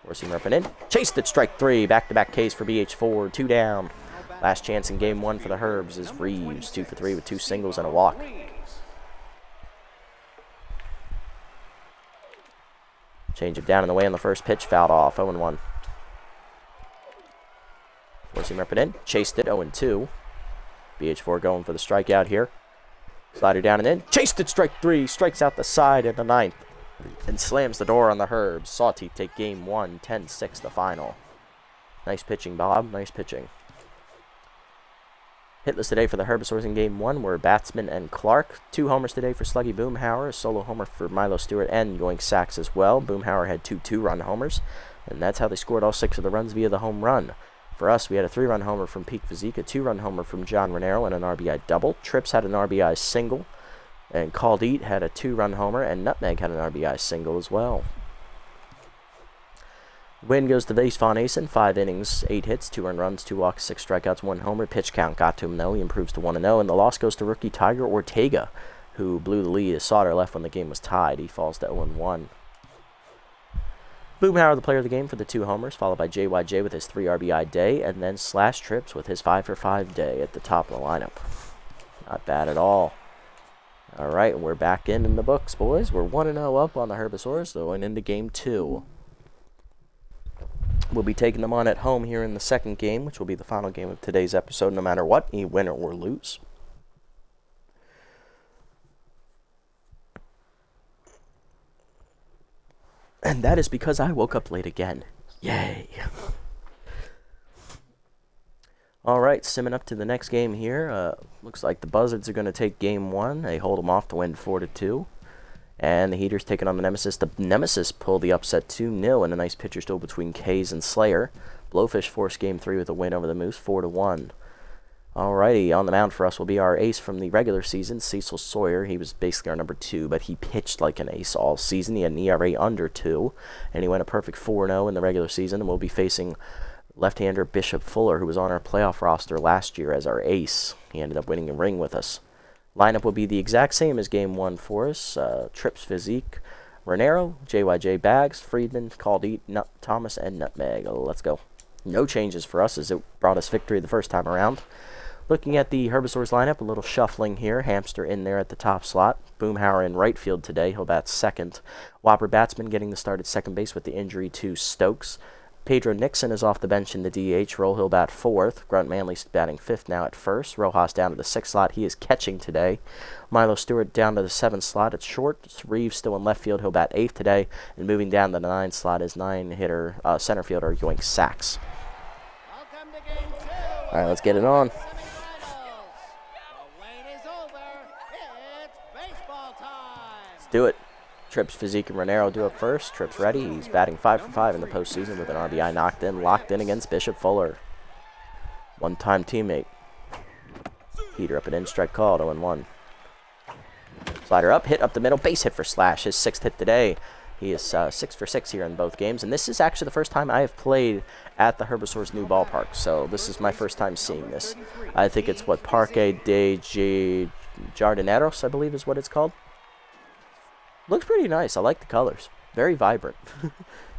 Forcing him up and in. Chased it, strike 3. Back-to-back Ks for BH4. 2 down. Last chance in game 1 for the Herbs is Reeves. 2 for 3 with 2 singles and a walk. Change it down and away on the first pitch. Fouled off. 0-1. Forcing him up and in. Chased it. 0-2. BH4 going for the strikeout here. Slider down and in. Chased it, strike 3. Strikes out the side in the ninth. And slams the door on the Herbs. Sawteeth take game 1, 10-6 the final. Nice pitching, Bob. Nice pitching. Hitless today for the Herbisaurs in game 1 were Batsman and Clark. 2 homers today for Sluggy Boomhauer. A solo homer for Milo Stewart and Yoink Sacks as well. Boomhauer had 2 2-run homers. And that's how they scored all 6 of the runs via the home run. For us, we had a 3-run homer from Peak Physique, a 2-run homer from John Renero, and an RBI double. Trips had an RBI single. And Called Eat had a 2-run homer, and Nutmeg had an RBI single as well. Win goes to Vase Von Asen, 5 innings, 8 hits, 2 earned runs, 2 walks, 6 strikeouts, 1 homer. Pitch count got to him, though. He improves to 1-0. And the loss goes to rookie Tiger Ortega, who blew the lead as Sauter left when the game was tied. He falls to 0-1. Boomhauer, the player of the game for the 2 homers, followed by JYJ with his 3 RBI day, and then Slash Trips with his 5 for 5 day at the top of the lineup. Not bad at all. All right, we're back in the books, boys. We're 1-0 up on the Herbisaurs, going into game 2. We'll be taking them on at home here in the second game, which will be the final game of today's episode, no matter what, you win or lose. And that is because I woke up late again. Yay. All right, simming up to the next game here. Looks like the Buzzards are going to take game 1. They hold them off to win 4-2. And the Heaters taking on the Nemesis. The Nemesis pull the upset 2-0 and a nice pitcher still between Kays and Slayer. Blowfish forced game 3 with a win over the Moose, 4-1. Alrighty, on the mound for us will be our ace from the regular season, Cecil Sawyer. He was basically our number 2, but he pitched like an ace all season. He had an ERA under 2, and he went a perfect 4-0 in the regular season. And we'll be facing left-hander Bishop Fuller, who was on our playoff roster last year as our ace. He ended up winning a ring with us. Lineup will be the exact same as game 1 for us. Trips Physique, Renero, JYJ Bags, Friedman, Called Eat, Thomas, and Nutmeg. Let's go. No changes for us as it brought us victory the first time around. Looking at the Herbisaurs lineup, a little shuffling here. Hamster in there at the top slot. Boomhauer in right field today. He'll bat second. Whopper Batsman getting the start at second base with the injury to Stokes. Pedro Nixon is off the bench in the DH role. He'll bat fourth. Grunt Manley's batting fifth now at first. Rojas down to the sixth slot. He is catching today. Milo Stewart down to the seventh slot at short. Reeves still in left field. He'll bat eighth today. And moving down to the ninth slot is nine-hitter center fielder Yoink Sacks. All right, let's get it on. Let's do it. Trips Physique and Renero do it first. Trips ready. He's batting 5 for 5 in the postseason with an RBI locked in against Bishop Fuller. One-time teammate. Heater up and in, strike called, 0-1. Slider up, hit up the middle, base hit for Slash, his sixth hit today. He is 6 for 6 here in both games, and this is actually the first time I have played at the Herbisaurs' new ballpark, so this is my first time seeing this. I think it's what, Parque de Jardineros, I believe is what it's called. Looks pretty nice. I like the colors. Very vibrant.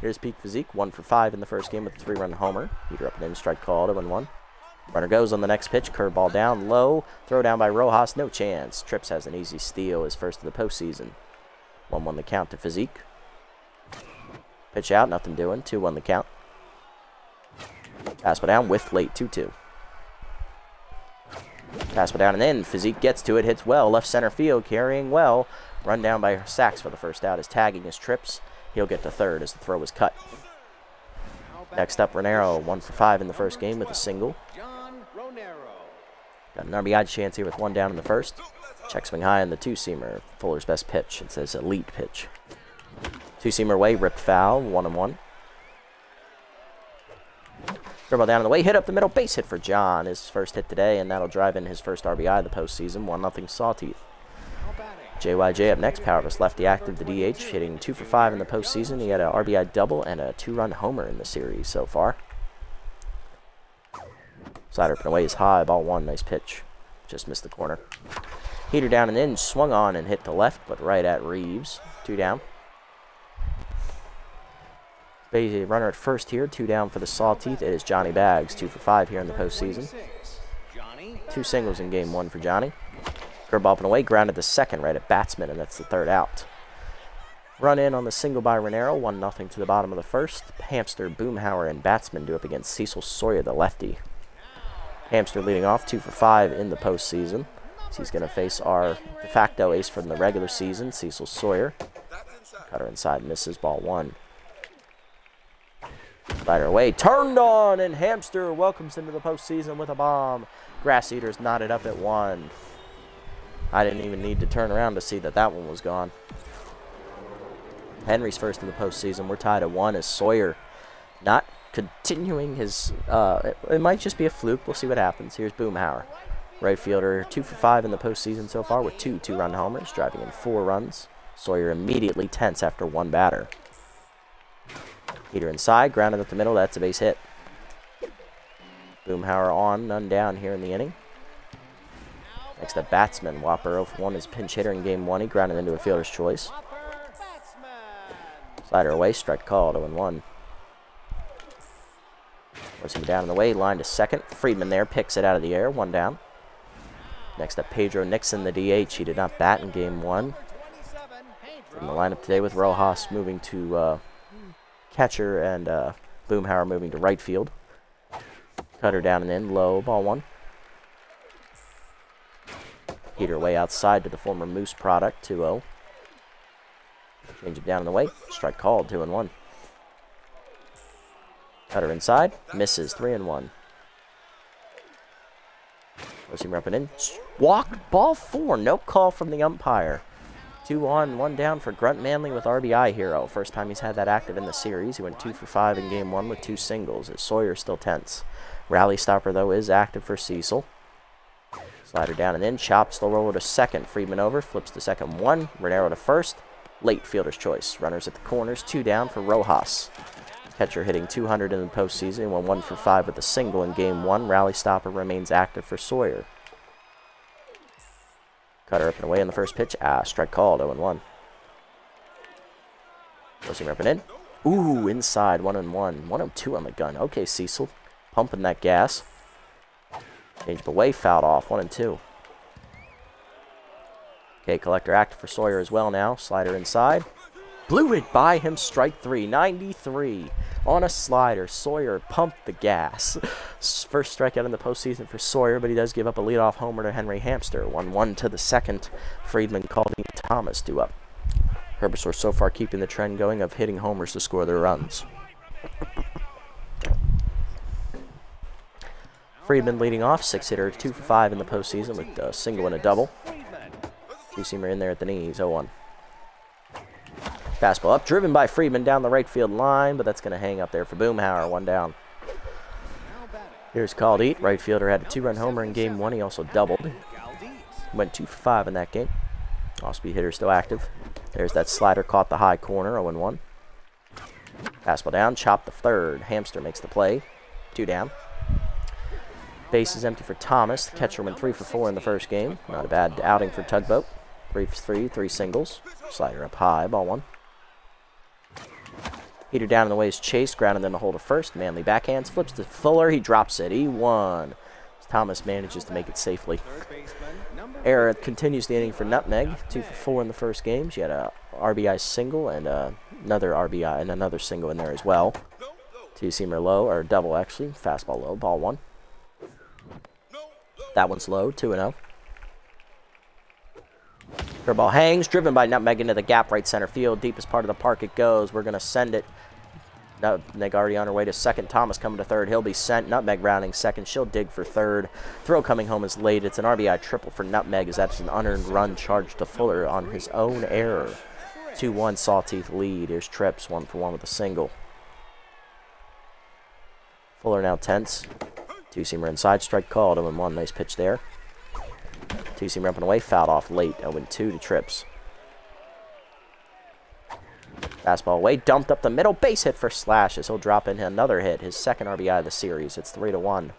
Here's Peak Physique, 1 for 5 in the first game with a 3-run homer. Heater up and in, strike called, 0-1. Runner goes on the next pitch, curveball down, low, throw down by Rojas, no chance. Trips has an easy steal, his first of the postseason. 1-1 the count to Physique. Pitch out, nothing doing, 2-1 the count. Fastball down, whiff late, 2-2. Fastball down and in. Physique gets to it, hits well. Left center field, carrying well. Run down by Sachs for the first out. His tagging his trips. He'll get to third as the throw is cut. Next up, Renero, 1 for 5 in the first game with a single. Got an RBI chance here with one down in the first. Check swing high on the two-seamer. Fuller's best pitch. It says elite pitch. Two-seamer away, ripped foul, 1-1. Dribble down in the way, hit up the middle, base hit for John. His first hit today, and that'll drive in his first RBI of the postseason. 1-0 Sawteeth. JYJ up next, powerless lefty active, the DH, hitting 2 for 5 in the postseason. He had an RBI double and a 2-run homer in the series so far. Slider up and away is high, ball 1, nice pitch. Just missed the corner. Heater down and in, swung on and hit to left, but right at Reeves. 2 down. Runner at first here, 2 down for the Sawteeth. It is Johnny Baggs, 2 for 5 here in the postseason. 2 singles in game 1 for Johnny. Curveball up and away, grounded to second right at batsman, and that's the third out. Run in on the single by Renero, 1-0 to the bottom of the first. Hamster, Boomhauer, and batsman do up against Cecil Sawyer, the lefty. Hamster leading off, 2 for 5 in the postseason. So he's going to face our de facto ace from the regular season, Cecil Sawyer. Cutter inside, misses, ball 1. Slider away, turned on, and Hamster welcomes into the postseason with a bomb. Grass Eaters knotted up at 1. I didn't even need to turn around to see that that one was gone. Henry's first in the postseason. We're tied at 1 as Sawyer not continuing his, it might just be a fluke. We'll see what happens. Here's Boomhauer. Right fielder, 2 for 5 in the postseason so far with 2 2-run homers, driving in 4 runs. Sawyer immediately tense after 1 batter. Heater inside, grounded up the middle. That's a base hit. Boomhauer on, none down here in the inning. Next up, batsman. Whopper 0-1 is pinch hitter in game 1. He grounded into a fielder's choice. Slider away, strike called, 0-1. Forcing him down in the way, line to second. Friedman there, picks it out of the air, 1 down. Next up, Pedro Nixon, the DH. He did not bat in game 1. In the lineup today with Rojas moving to catcher and Boomhauer moving to right field. Cutter down and in, low, ball 1. Heater way outside to the former Moose product, 2-0. Change it down in the way, strike called, 2-1. Cutter inside, misses, 3-1. Forcing up and in, walk, ball 4, no call from the umpire. 2 on, 1 down for Grunt Manley with RBI hero. First time he's had that active in the series. He went 2 for 5 in game 1 with 2 singles. As Sawyer's still tense. Rally stopper, though, is active for Cecil. Slider down and in, chop, slow roller to second. Friedman over, flips to second 1. Renero to first. Late fielder's choice. Runners at the corners, 2 down for Rojas. Catcher hitting 200 in the postseason. Went 1 for 5 with a single in game 1. Rally stopper remains active for Sawyer. Cutter up and away on the first pitch. Strike called, 0-1. Forcing up and in. Ooh, inside, 1-1. 1-2 on the gun. Okay, Cecil. Pumping that gas. Changed away, fouled off, 1-2. Okay, collector active for Sawyer as well now. Slider inside. Blew it by him, strike 3. 93 on a slider. Sawyer pumped the gas. First strikeout in the postseason for Sawyer, but he does give up a leadoff homer to Henry Hamster. 1-1 to the second. Friedman, Caldy, and Thomas due up. Herbisaurs so far keeping the trend going of hitting homers to score their runs. Friedman leading off, 6-hitter, 2 for 5 in the postseason with a single and a double. Two-seamer in there at the knees, 0-1. Fastball up, driven by Friedman down the right field line, but that's going to hang up there for Boomhauer, 1 down. Here's Caldy. Right fielder had a 2-run homer in game 1. He also doubled. Went 2 for 5 in that game. Off-speed hitter still active. There's that slider, caught the high corner, 0-1. Fastball down, chop the third. Hamster makes the play, 2 down. Base is empty for Thomas. The catcher went 3 for 4 in the first game. Not a bad outing for Tugboat. 3 for 3, 3 singles. Slider up high, ball 1. Heater down in the way is Chase, grounded in the hole to first. Manley backhands, flips to Fuller. He drops it. E1. Thomas manages to make it safely. Era continues the inning for Nutmeg. 2 for 4 in the first game. She had a RBI single and another RBI and another single in there as well. Two-seamer low, or double actually. Fastball low, ball 1. That one's low, 2-0. Curveball hangs, driven by Nutmeg into the gap, right center field. Deepest part of the park it goes. We're going to send it. Nutmeg already on her way to second. Thomas coming to third. He'll be sent. Nutmeg rounding second. She'll dig for third. Throw coming home is late. It's an RBI triple for Nutmeg as that's an unearned run charged to Fuller on his own error. 2-1 Sawteeth lead. Here's Trips, 1-for-1 with a single. Fuller now tense. Two-seamer inside. Strike called. 0-1. Nice pitch there. Two-seamer up and away. Fouled off late. 0-2 to Trips. Fastball away, dumped up the middle, base hit for Slashes. He'll drop in another hit, his second RBI of the series. It's 3-1.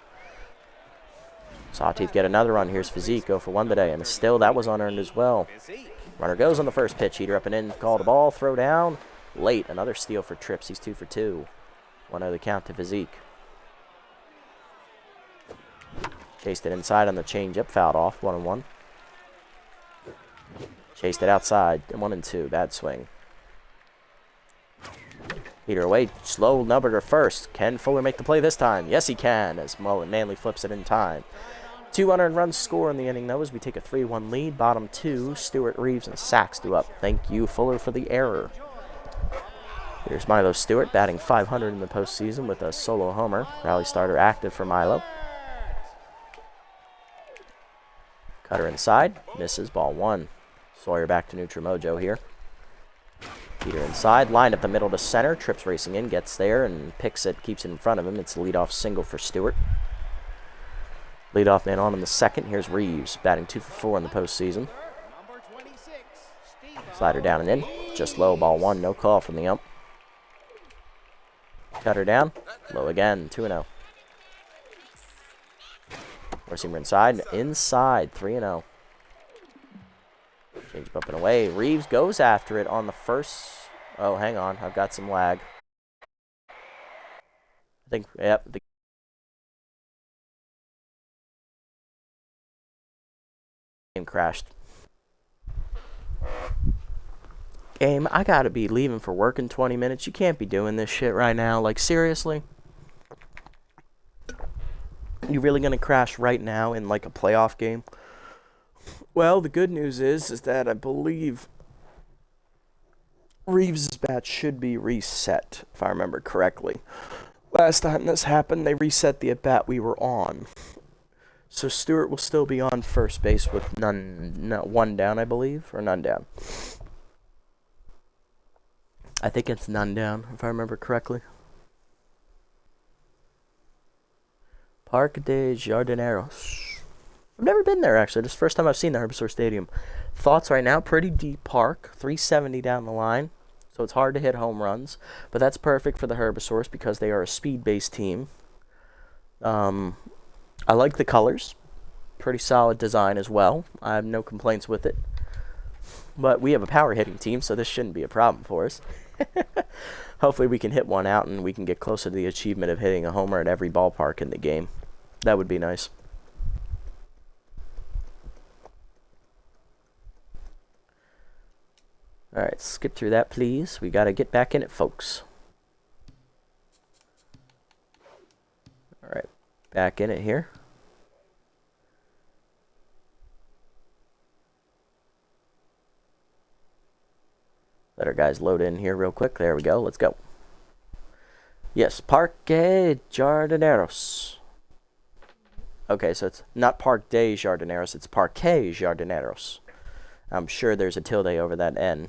Sawteeth get another run. Here's Physique, go for one today, and still that was unearned as well. Runner goes on the first pitch, heater up and in, call the ball, throw down. Late, another steal for Trips. He's 2 for 2. 1-0 the count to Physique. Chased it inside on the changeup, fouled off, 1-1. Chased it outside, 1-2, bad swing. Heater away, slow number to first. Can Fuller make the play this time? Yes, he can, as Manley flips it in time. 200 runs score in the inning, though, as we take a 3-1 lead. Bottom 2, Stewart, Reeves, and Sachs do up. Thank you, Fuller, for the error. Here's Milo Stewart, batting .500 in the postseason with a solo homer. Rally starter active for Milo. Cutter inside, misses, ball 1. Sawyer back to neutral mojo here. Heater inside, line up the middle to center. Trips racing in, gets there and picks it, keeps it in front of him. It's a leadoff single for Stewart. Leadoff man on in the second. Here's Reeves, batting 2 for 4 in the postseason. Slider down and in, just low, ball 1, no call from the ump. Cutter down, low again, 2-0. Four-seamer inside, 3-0. Change up and away. Reeves goes after it on the first. Oh, hang on. I've got some lag. I think, yep. The game crashed. Game, I gotta be leaving for work in 20 minutes. You can't be doing this shit right now. Like, seriously? You really gonna crash right now in, like, a playoff game? Well, the good news is that I believe Reeves' bat should be reset, if I remember correctly. Last time this happened, they reset the at-bat we were on. So Stewart will still be on first base with one down, I believe, or none down. I think it's none down, if I remember correctly. Parque de Jardineros. I've never been there, actually. This is the first time I've seen the Herbisaurs Stadium. Thoughts right now, pretty deep park, 370 down the line, so it's hard to hit home runs. But that's perfect for the Herbisaurs because they are a speed-based team. I like the colors. Pretty solid design as well. I have no complaints with it. But we have a power-hitting team, so this shouldn't be a problem for us. Hopefully we can hit one out and we can get closer to the achievement of hitting a homer at every ballpark in the game. That would be nice. Alright, skip through that, please. We got to get back in it, folks. Alright, back in it here. Let our guys load in here real quick. There we go. Let's go. Yes, Parque Jardineros. Okay, so it's not Parque de Jardineros. It's Parque Jardineros. I'm sure there's a tilde over that N.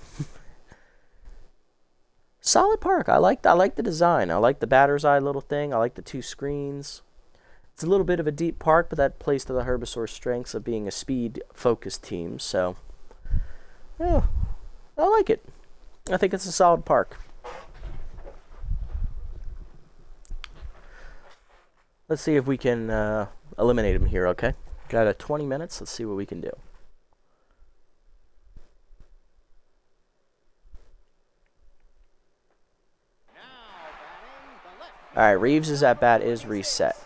Solid park. I like the design. I like the batter's eye little thing. I like the 2 screens. It's a little bit of a deep park, but that plays to the Herbisaurs' strengths of being a speed-focused team. So, yeah, I like it. I think it's a solid park. Let's see if we can eliminate him here, okay? Got 20 minutes. Let's see what we can do. Alright, Reeves' at-bat is reset.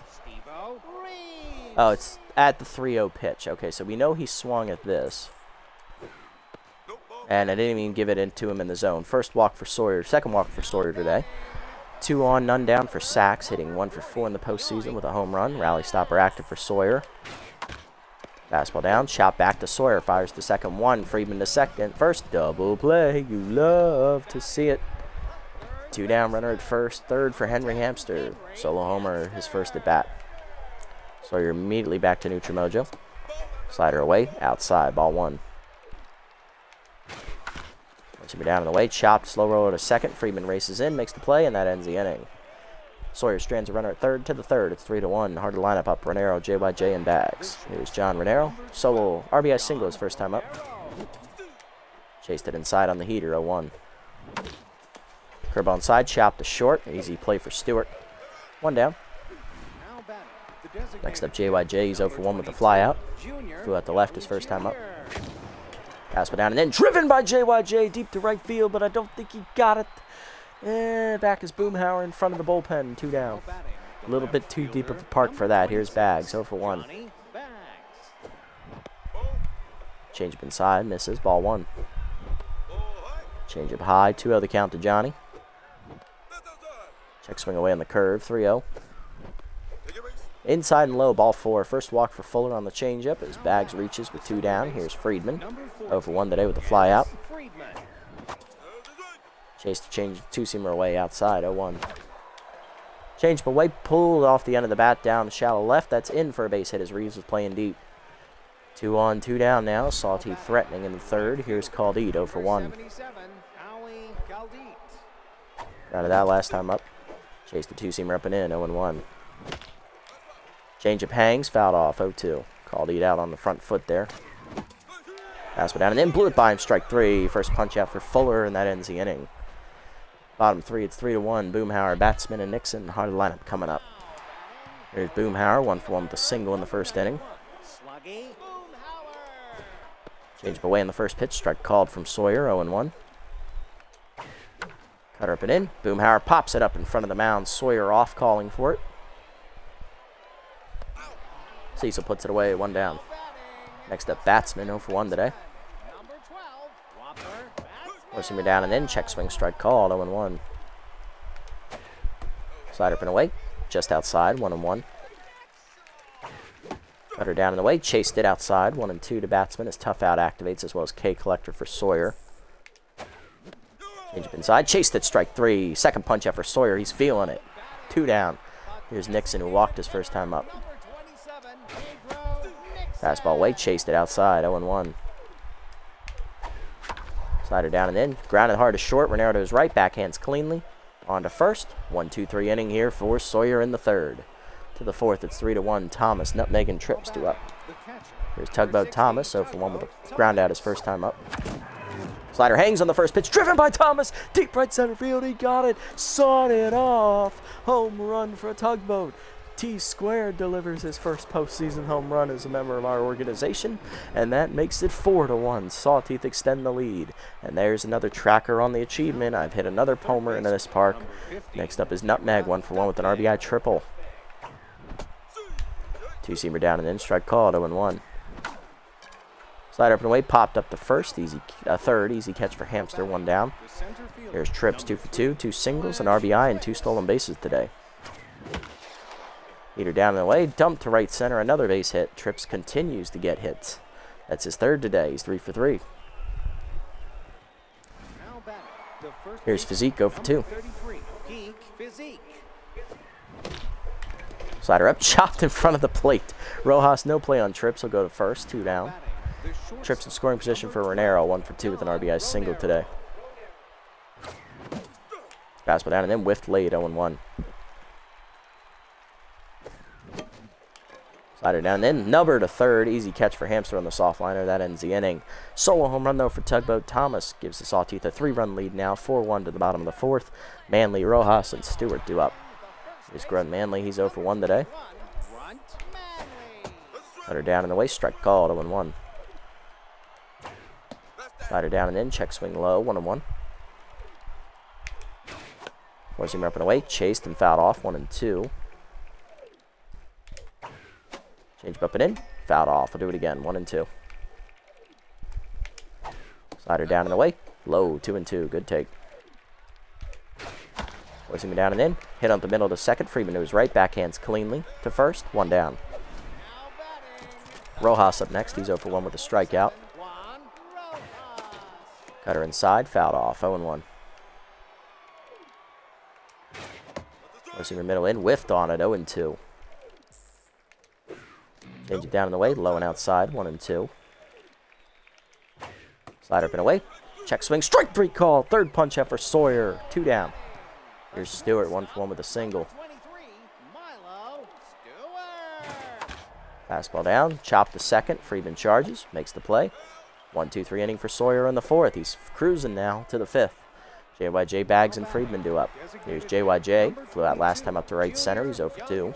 Oh, it's at the 3-0 pitch. Okay, so we know he swung at this. And I didn't even give it into him in the zone. First walk for Sawyer, second walk for Sawyer today. 2 on, none down for Sachs, hitting 1 for 4 in the postseason with a home run. Rally stopper active for Sawyer. Fastball down, shot back to Sawyer, fires the second one, Friedman to second, first double play, you love to see it. 2 down, runner at first, third for Henry Hamster, solo homer, his first at bat. Sawyer immediately back to neutral mojo, slider away, outside, ball 1. Once you be down in the way, chopped, slow roller to second, Friedman races in, makes the play, and that ends the inning. Sawyer strands a runner at third to the third. It's 3-1. Hard to line up. Renero, JYJ, and Bags. Here's John Renero. Solo RBI single his first time up. Chased it inside on the heater, 0-1. Curve on side, chopped to short. Easy play for Stewart. 1 down. Next up, JYJ. He's 0-1 with the fly out. Flew out the left his first time up. Pass down and then driven by JYJ deep to right field, but I don't think he got it. Back is Boomhauer in front of the bullpen, 2 down. A little bit too deep of a park for that. Here's Bags, 0-1. Change up inside, misses, ball 1. Change up high, 2-0 the count to Johnny. Check swing away on the curve, 3-0. Inside and low, ball 4. First walk for Fuller on the changeup as Bags reaches with 2 down. Here's Friedman, 0-1 today with the fly out. Chase to change 2-seamer away outside, 0-1. Change away, pulled off the end of the bat down the shallow left. That's in for a base hit as Reeves was playing deep. 2 on, 2 down now. Sawteeth threatening in the third. Here's Caldite, 0-1. Rounded that last time up. Chase the 2-seamer up and in, 0-1. Changeup hangs, fouled off, 0-2. Caldite out on the front foot there. Fastball down and in, blew it by him, strike 3. First punch out for Fuller, and that ends the inning. Bottom 3, it's 3-1. Boomhauer, Batsman, and Nixon. Hard lineup coming up. Here's Boomhauer, 1-for-1 with a single in the first inning. Change away in the first pitch. Strike called from Sawyer, 0-1. Cutter up and in. Boomhauer pops it up in front of the mound. Sawyer off calling for it. Cecil puts it away, 1 down. Next up, Batsman, 0-1 today. Forcing me down and in. Check swing, strike called, 0-1. Slider up and away. Just outside, 1-1. Cutter down and away. Chased it outside, 1-2 to Batsman as tough out activates, as well as K collector for Sawyer. Change up inside. Chased it, strike 3. Second punch out for Sawyer. He's feeling it. 2 down. Here's Nixon, who walked his first time up. Fastball away. Chased it outside, 0-1. Slider down and in. Grounded hard to short. Renero to his right. Backhands cleanly. On to first. 1-2-3 inning here for Sawyer in the third. To the fourth, it's 3-1. Thomas, Nutmeg, and Trips 2 up. Here's Tugboat Thomas, 0-1 with a ground out his first time up. Slider hangs on the first pitch. Driven by Thomas. Deep right center field. He got it. Sawed it off. Home run for Tugboat. T-Squared delivers his first postseason home run as a member of our organization, and that makes it 4-1. Sawteeth extend the lead, and there's another tracker on the achievement. I've hit another homer into this park. Next up is Nutmeg, 1-for-1 with an RBI triple. 2-seamer down and in, strike called, 0-1. Slider up and away, popped up the first, third, easy catch for Hamster, 1 down. Here's Trips, 2-for-2, 2 singles, an RBI, and 2 stolen bases today. Heater down and away, dumped to right center, another base hit. Trips continues to get hits. That's his third today. He's 3-for-3. Here's Physique, 0-for-2. Slider up, chopped in front of the plate. Rojas, no play on Trips. He'll go to first, 2 down. Trips in scoring position for Renero, 1-for-2 with an RBI single today. Fastball down and then whiffed late, 0-1. Slider down, then Nubber to third. Easy catch for Hamster on the soft liner. That ends the inning. Solo home run, though, for Tugboat. Thomas gives the Sawteeth a 3-run lead now. 4-1 to the bottom of the fourth. Manley, Rojas, and Stewart do up. Here's Grunt Manley. He's 0-for-1 today. Slider down and away. Strike called, 0-1. Slider down and in. Check swing low, 1-1. Forcing him up and away. Chased and fouled off, 1-2. Change up and in. Fouled off. I'll do it again. 1-2. Slider down and away. Low. 2-2. Good take. Forcing me down and in. Hit up the middle to second. Freeman to his right. Backhands cleanly to first. 1 down. Rojas up next. He's 0 for 1 with a strikeout. Cutter inside, fouled off. 0-1. Receiver middle in, whiffed on it. 0-2. Change it down and away, low and outside. 1-2. Slider up and away. Check swing, strike 3 call. Third punch out for Sawyer. 2 down. Here's Stewart, 1 for 1 with a single. Fastball down, chop to second. Friedman charges, makes the play. 1-2-3 inning for Sawyer in the 4th. He's cruising now to the 5th. JYJ, Bags, and Friedman do up. Here's JYJ. Flew out last time up to right center. He's 0 for 2.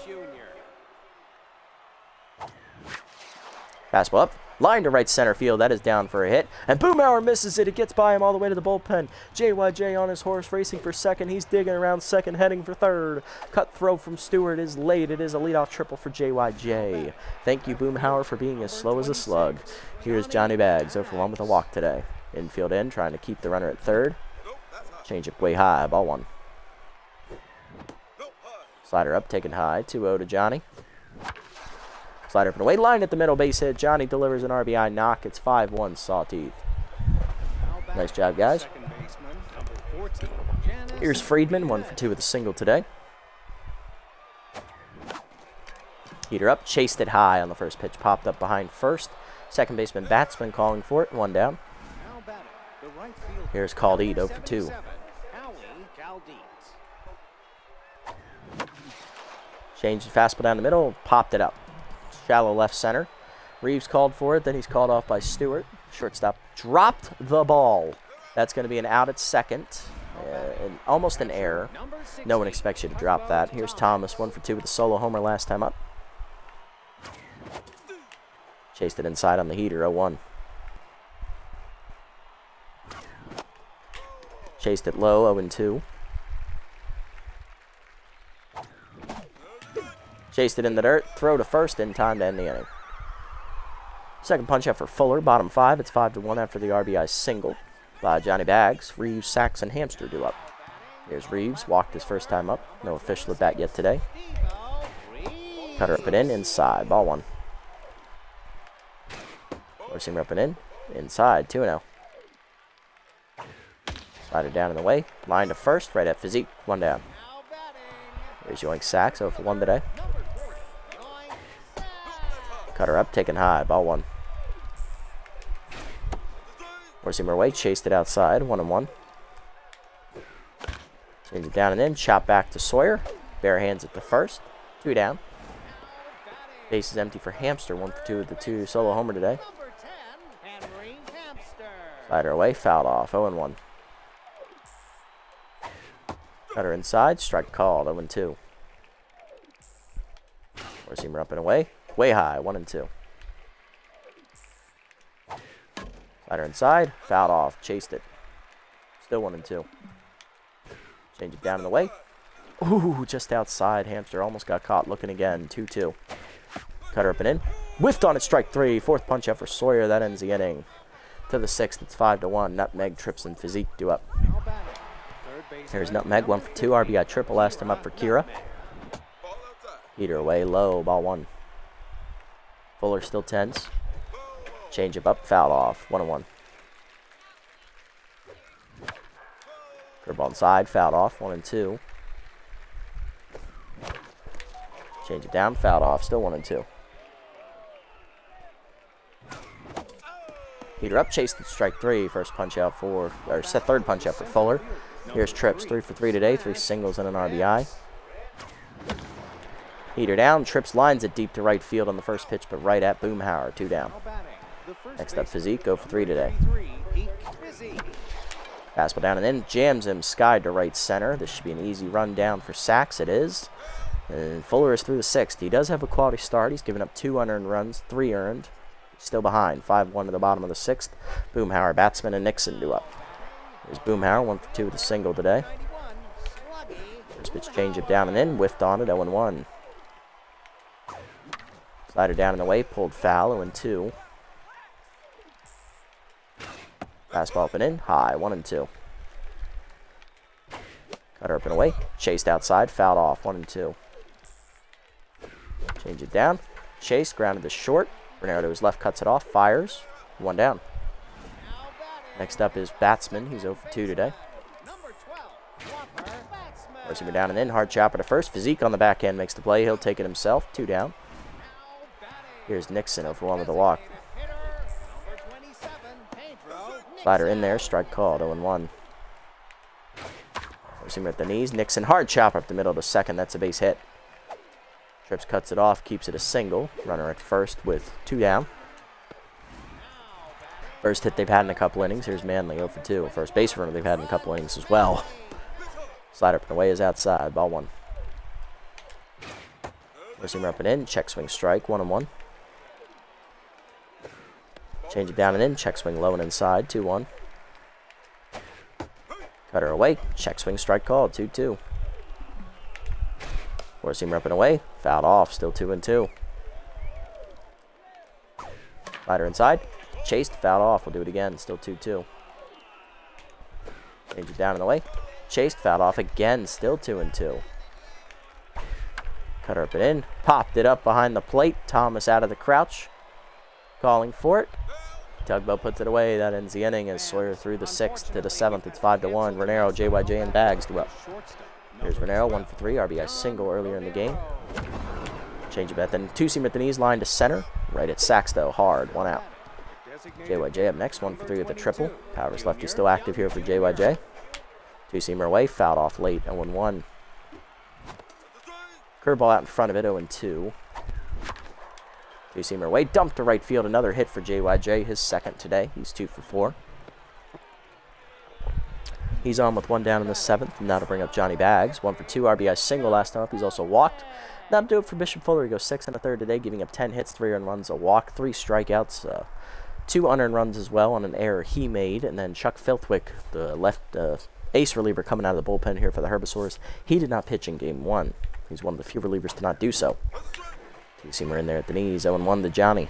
Fastball up. Line to right center field. That is down for a hit. And Boomhauer misses it. It gets by him all the way to the bullpen. JYJ on his horse racing for second. He's digging around second, heading for third. Cut throw from Stewart is late. It is a leadoff triple for JYJ. Thank you, Boomhauer, for being as slow as a slug. Here's Johnny Bags, 0 for 1 with a walk today. Infield in, trying to keep the runner at third. Change up way high, ball 1. Slider up, taken high, 2-0 to Johnny. Slider up and away, line at the middle, base hit. Johnny delivers an RBI knock. It's 5-1 Sawteeth. Nice job, guys. Here's Friedman, 1 for 2 with a single today. Heater up, chased it high on the first pitch, popped up behind first. Second baseman Batsman calling for it, 1 down. Here's Caldeed, 0 for 2. Changed the fastball down the middle, popped it up. Shallow left center. Reeves called for it, then he's called off by Stewart. Shortstop dropped the ball. That's going to be an out at second. And almost an error. No one expects you to drop that. Here's Thomas, 1 for 2 with a solo homer last time up. Chased it inside on the heater, 0-1. Chased it low, 0-2. Chased it in the dirt, throw to first in time to end the inning. Second punch out for Fuller, bottom 5. It's 5-1 after the RBI single by Johnny Bags. Reeves, Sachs, and Hamster do up. Here's Reeves, walked his first time up. No official at bat yet today. Cutter up and in, inside, ball 1. Forcing up and in, inside, 2-0. Slider down and away, line to first, right at Physique, 1 down. Here's Yoink Sachs, 0 for 1 today. Cutter up, taken high, ball 1. Forcing away, chased it outside, 1-1. Change it down and in, chop back to Sawyer. Bare hands at the first, 2 down. Base is empty for Hamster, 1 for 2 with the 2 solo homer today. Slider away, fouled off, 0-1. Cutter inside, strike called, 0-2. Four-seamer up and away, way high, 1-2. Slider inside, fouled off, chased it. Still 1-2. Change it down and away. Ooh, just outside. Hamster almost got caught looking again, 2-2. Cutter up and in. Whiffed on it, strike 3. Fourth punch out for Sawyer, that ends the inning. To the 6th, it's 5-1. Nutmeg, Trips, and Physique do up. Here's Nutmeg, 1 for 2. RBI triple last time up for Kira. Heater away, low, ball 1. Fuller still tense. Change up, foul off, 1-1. Curveball inside, fouled off, 1-2. Change it down, fouled off, still 1-2. Heater up, chased it, strike 3. First punch out for, or third punch out for Fuller. Here's Trips, 3 for 3 today, 3 singles and an RBI. Heater down, Trips lines it deep to right field on the first pitch, but right at Boomhauer, 2 down. Next up, Physique, 0 for 3 today. Fastball down and in, jams him, skied to right center. This should be an easy run down for Sachs, it is. And Fuller is through the 6th. He does have a quality start. He's given up 2 unearned runs, 3 earned. Still behind, 5-1 to the bottom of the 6th. Boomhauer, Batsman, and Nixon do up. There's Boomhauer, 1 for 2 with a single today. First pitch change it down and in, whiffed on it, 0-1. Slider down and away, pulled foul, 0-2. Fastball up and in, high, 1-2. Cutter up and away, chased outside, fouled off, 1-2. Change it down, chase, grounded to short, Renero to his left, cuts it off, fires. 1 down. Next up is Batsman. He's 0 for 2 today. Receiver down and in. Hard chopper to first. Physique on the back end makes the play. He'll take it himself. 2 down. Here's Nixon 0 for 1 with a walk. Slider in there. Strike called. 0-1. Receiver at the knees. Nixon hard chopper up the middle to second. That's a base hit. Trips cuts it off. Keeps it a single. Runner at first with 2 down. First hit they've had in a couple innings. Here's Manley 0 for 2. First base runner they've had in a couple innings as well. Slider up and away is outside. Ball 1. Receiver up and in. Check swing strike. 1-1. Change it down and in. Check swing low and inside. 2-1. Cutter away. Check swing strike called. 2-2. Four-seamer up and away. Fouled off. Still 2-2. Slider inside. Chased. Fouled off. We'll do it again. Still 2-2. Change it down and away. Chased. Fouled off again. Still 2-2. Cutter up and in. Popped it up behind the plate. Thomas out of the crouch. Calling for it. Tugboat puts it away. That ends the inning as Sawyer through the 6th to the 7th. It's 5-1. Renero, JYJ, and Bags do up. Here's Renero, 1 for 3. RBI single earlier in the game. Change it back. Then 2-seam at the knees, line to center. Right at sacks, though. Hard. 1 out. JYJ up next. 1 for 3 with a triple. Powers lefty still active here for JYJ. 2-seamer away. Fouled off late. 0-1. Curveball out in front of it. 0-2. 2-seamer away. Dumped to right field. Another hit for JYJ. His second today. He's 2 for 4. He's on with 1 down in the 7th. Now to bring up Johnny Bags. 1 for 2. RBI single last time up. He's also walked. That'll do it for Bishop Fuller. He goes 6 1/3 today, giving up 10 hits, 3 earned runs, a walk, 3 strikeouts, 2 unearned runs as well on an error he made. And then Chuck Filthwick, the left ace reliever coming out of the bullpen here for the Herbisaurs. He did not pitch in Game 1. He's one of the few relievers to not do so. 2-seamer in there at the knees. 0-1 to Johnny.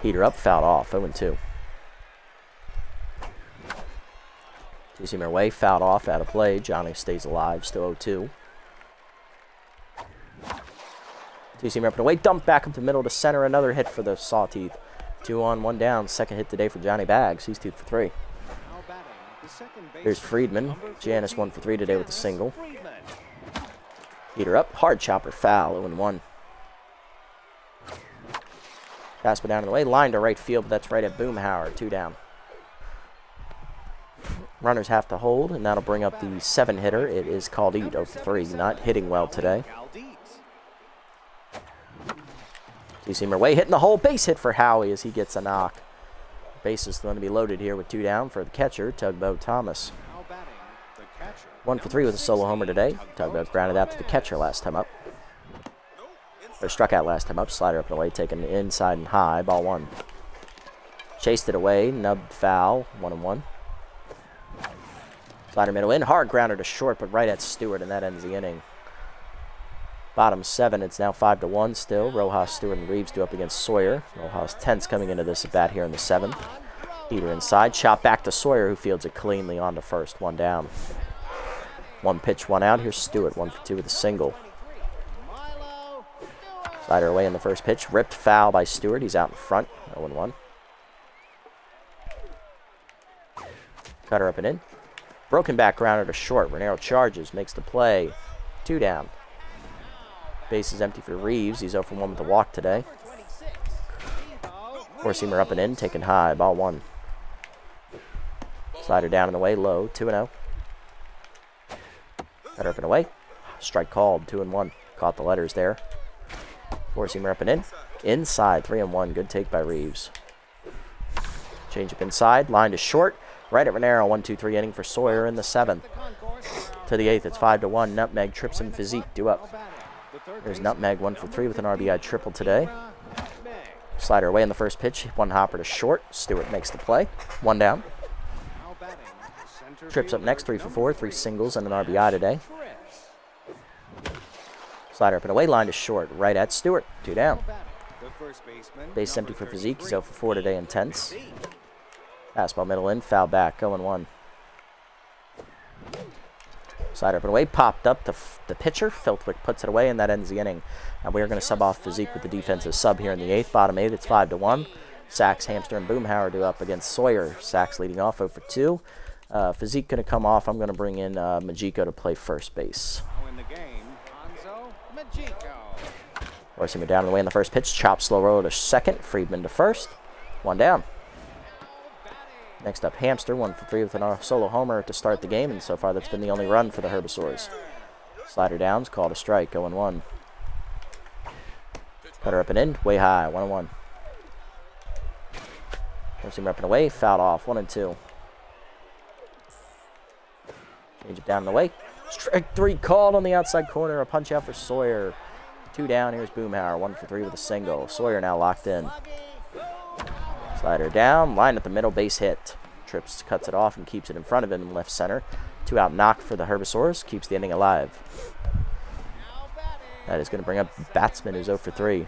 Heater up, fouled off. 0-2. 2-seamer away, fouled off, out of play. Johnny stays alive, still 0-2. 2-seamer up and away, dumped back up the middle to center. Another hit for the Sawteeth. 2 on, 1 down. Second hit today for Johnny Bags. He's 2 for 3. Here's Friedman. Janice 1 for 3 today with a single. Heater up, hard chopper, foul. 0-1. Fastball down in the way, line to right field, but that's right at Boomhauer. 2 down. Runners have to hold, and that'll bring up the 7-hitter. It is Caldete, 0 for 3. Not hitting well today. 2-seamer away, hitting the hole. Base hit for Howie as he gets a knock. Base is going to be loaded here with 2 down for the catcher, Tugboat Thomas. 1 for 3 with a solo homer today. Tugboat grounded out to the catcher last time up. Or struck out last time up. Slider up and away, taken inside and high. Ball 1. Chased it away, nubbed foul. 1-1. Slider middle in, hard grounder to short, but right at Stewart, and that ends the inning. Bottom 7, it's now 5-1 still. Rojas, Stewart, and Reeves do up against Sawyer. Rojas tense coming into this at bat here in the 7th. Heater inside, chop back to Sawyer, who fields it cleanly on to first. 1 down. 1 pitch, 1 out. Here's Stewart, 1 for 2 with a single. Slider away in the first pitch. Ripped foul by Stewart. He's out in front. 0-1. Cutter up and in. Broken back grounder to short. Renero charges, makes the play. 2 down. Base is empty for Reeves. He's 0 for 1 with a walk today. 4-seamer up and in, taken high. Ball 1. Slider down and away, low. 2-0. Cutter up and away. Strike called. 2-1. Caught the letters there. 4-seamer up and in. Inside. 3-1. Good take by Reeves. Change up inside. Line to short. Right at Renero. 1-2-3 inning for Sawyer in the 7th. To the 8th. It's 5-1. Nutmeg, Trips, and Physique do up. There's Nutmeg 1 for 3 with an RBI triple today. Slider away in the first pitch. 1 hopper to short. Stewart makes the play. 1 down. Trips up next. 3 for 4. 3 singles and an RBI today. Slider up and away. Line to short. Right at Stewart. 2 down. Base empty for Physique. He's 0 for 4 today. Intense. Fastball middle in. Foul back. 0-1. Slider up and away, popped up to the pitcher. Filthwick puts it away, and that ends the inning. Now we are going to sub off Physique with the defensive sub here in the 8th. Bottom 8, it's 5-1. Sachs, Hamster, and Boomhauer do up against Sawyer. Sachs leading off 0 for 2. Physique going to come off. I'm going to bring in Majiko to play first base. In the game, Hanzo Majiko. Orsimer down and away in the first pitch. Chop slow roll to second. Friedman to first. 1 down. Next up, Hamster, 1 for 3 with a solo homer to start the game, and so far that's been the only run for the Herbisaurs. Slider downs, called a strike, 0-1. Cutter up and in, way high, 1-1. Orsimer up and away, fouled off, 1-2. Change it down and away. Strike 3 called on the outside corner, a punch out for Sawyer. 2 down, here's Boomhauer, 1 for 3 with a single. Sawyer now locked in. Slider down, line at the middle, base hit. Trips cuts it off and keeps it in front of him in left center. 2 out knock for the Herbisaurs, keeps the inning alive. That is going to bring up Batsman, who's 0 for 3.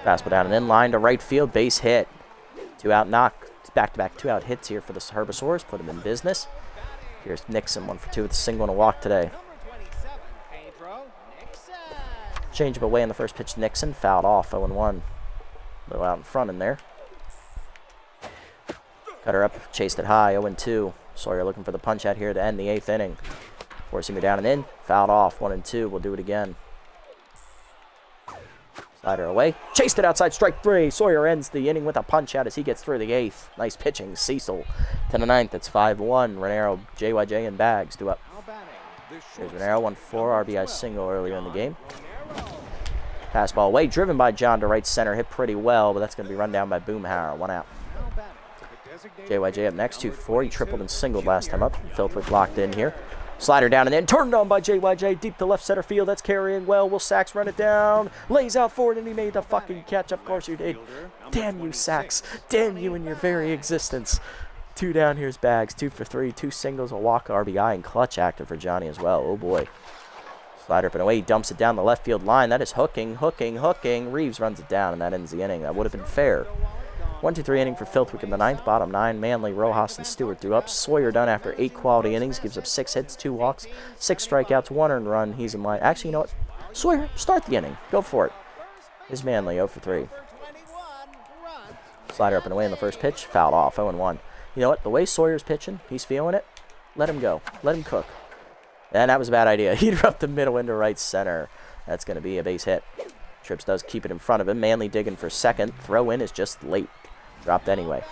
Fastball down and in, line to right field, base hit. 2 out knock, back-to-back 2 out hits here for the Herbisaurs, put them in business. Here's Nixon, 1 for 2 with a single and a walk today. Change up away in the first pitch, Nixon, fouled off, 0-1. A little out in front in there. Cutter up, chased it high, 0-2. Sawyer looking for the punch out here to end the 8th inning. Forcing me down and in, fouled off, 1-2. We'll do it again. Slider away, chased it outside, strike 3. Sawyer ends the inning with a punch out as he gets through the 8th. Nice pitching, Cecil. To the 9th, it's 5-1. Renero, JYJ, and Bags do up. There's Renero, 1-4, RBI single earlier in the game. Fastball away, driven by John to right center, hit pretty well, but that's going to be run down by Boomhauer, 1 out. JYJ up next, 2-4. He tripled and singled last time up. Filthwick locked in here. Slider down and in, turned on by JYJ, deep to left center field. That's carrying well. Will Sachs run it down? Lays out forward, and he made the fucking catch. Of course you did. Damn you, Sachs. Damn you in your very existence. 2 down, here's Bags, 2 for 3, 2 singles, a walk, RBI, and clutch active for Johnny as well. Oh boy. Slider up and away, he dumps it down the left field line. That is hooking. Reeves runs it down, and that ends the inning. That would have been fair. 1-2-3 inning for Filthwick in the 9th. Bottom 9, Manley, Rojas, and Stewart threw up. Sawyer done after 8 quality innings. Gives up 6 hits, 2 walks, 6 strikeouts, 1 earned run. He's in line. Actually, you know what? Sawyer, start the inning. Go for it. Is Manley, 0 for 3. Slider up and away in the first pitch. Fouled off, 0-1. You know what? The way Sawyer's pitching, he's feeling it. Let him go. Let him cook. And that was a bad idea. Heater up the middle into right center. That's going to be a base hit. Trips does keep it in front of him. Manley digging for second. Throw in is just late. Dropped anyway.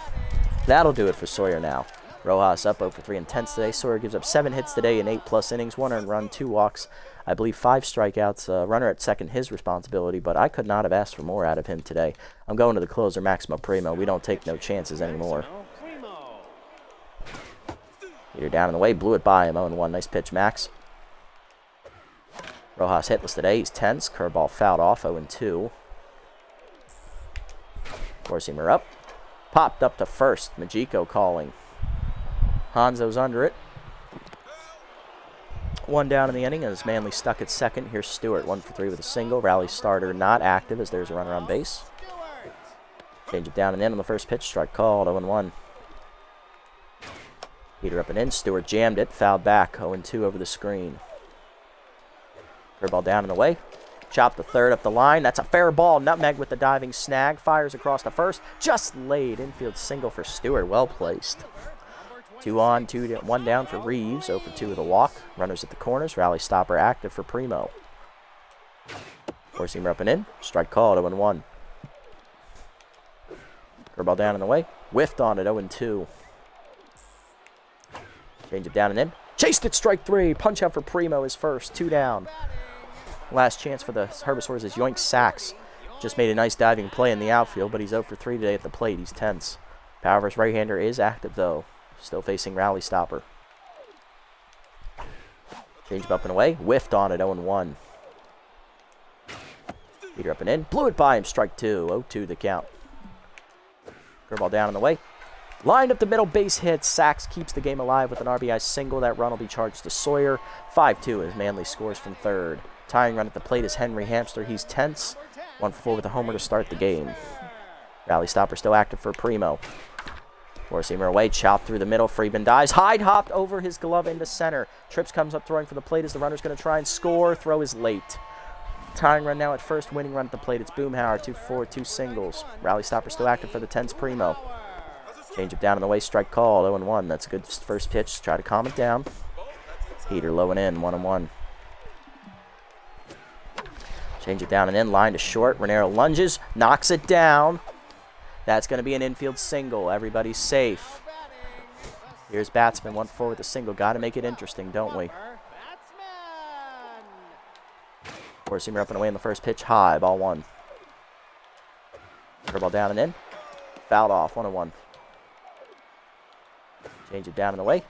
That'll do it for Sawyer now. Rojas up 0 for 3 intense today. Sawyer gives up 7 hits today in 8+ innings. 1 earned run, 2 walks. I believe 5 strikeouts. Runner at second, his responsibility, but I could not have asked for more out of him today. I'm going to the closer, Maximo Primo. We don't take no chances anymore. Heater down in the way, blew it by him, 0-1. Nice pitch, Max. Rojas hitless today, he's tense. Curveball fouled off, 0-2. Corsimer up. Popped up to first, Majiko calling. Hanzo's under it. 1 down in the inning as Manley stuck at second. Here's Stewart, 1 for 3 with a single. Rally starter not active as there's a runner on base. Change it down and in on the first pitch, strike called, 0-1. Heater up and in. Stewart jammed it. Fouled back. 0-2 over the screen. Curveball down and away. Chop the third up the line. That's a fair ball. Nutmeg with the diving snag. Fires across the first. Just laid. Infield single for Stewart. Well placed. 2 on, 1 down for Reeves. 0 for 2 with a walk. Runners at the corners. Rally stopper active for Primo. Four-seamer up and in. Strike called. 0-1. Curveball down and away. Whiffed on it. 0-2. Change it down and in. Chased it, strike 3. Punch out for Primo is first. 2 down. Last chance for the Herbisaurs is Yoink Sachs. Just made a nice diving play in the outfield, but he's 0 for 3 today at the plate. He's tense. Power versus right-hander is active, though. Still facing rally stopper. Change up and away. Whiffed on it, 0-1. Heater up and in. Blew it by him, strike 2. 0-2 the count. Curveball down on the way. Lined up the middle, base hit. Sachs keeps the game alive with an RBI single. That run will be charged to Sawyer. 5-2 as Manley scores from third. Tying run at the plate is Henry Hamster. He's tense. 1 for 4 with a homer to start the game. Rally stopper still active for Primo. Four-seamer away, chopped through the middle. Friedman dives. Hyde hopped over his glove into center. Trips comes up throwing for the plate as the runner's going to try and score. Throw is late. Tying run now at first, winning run at the plate. It's Boomhauer, 2-4, 2 singles. Rally stopper still active for the 10's Primo. Change up down in the way, strike called, 0-1. That's a good first pitch. Try to calm it down. Heater low and in, 1-1. Change it down and in, line to short. Renero lunges, knocks it down. That's going to be an infield single. Everybody's safe. Here's batsman, 1-4 with a single. Got to make it interesting, don't we? Four-seamer up and away in the first pitch. High, ball 1. Curveball down and in. Fouled off, 1-1. Change it down and away.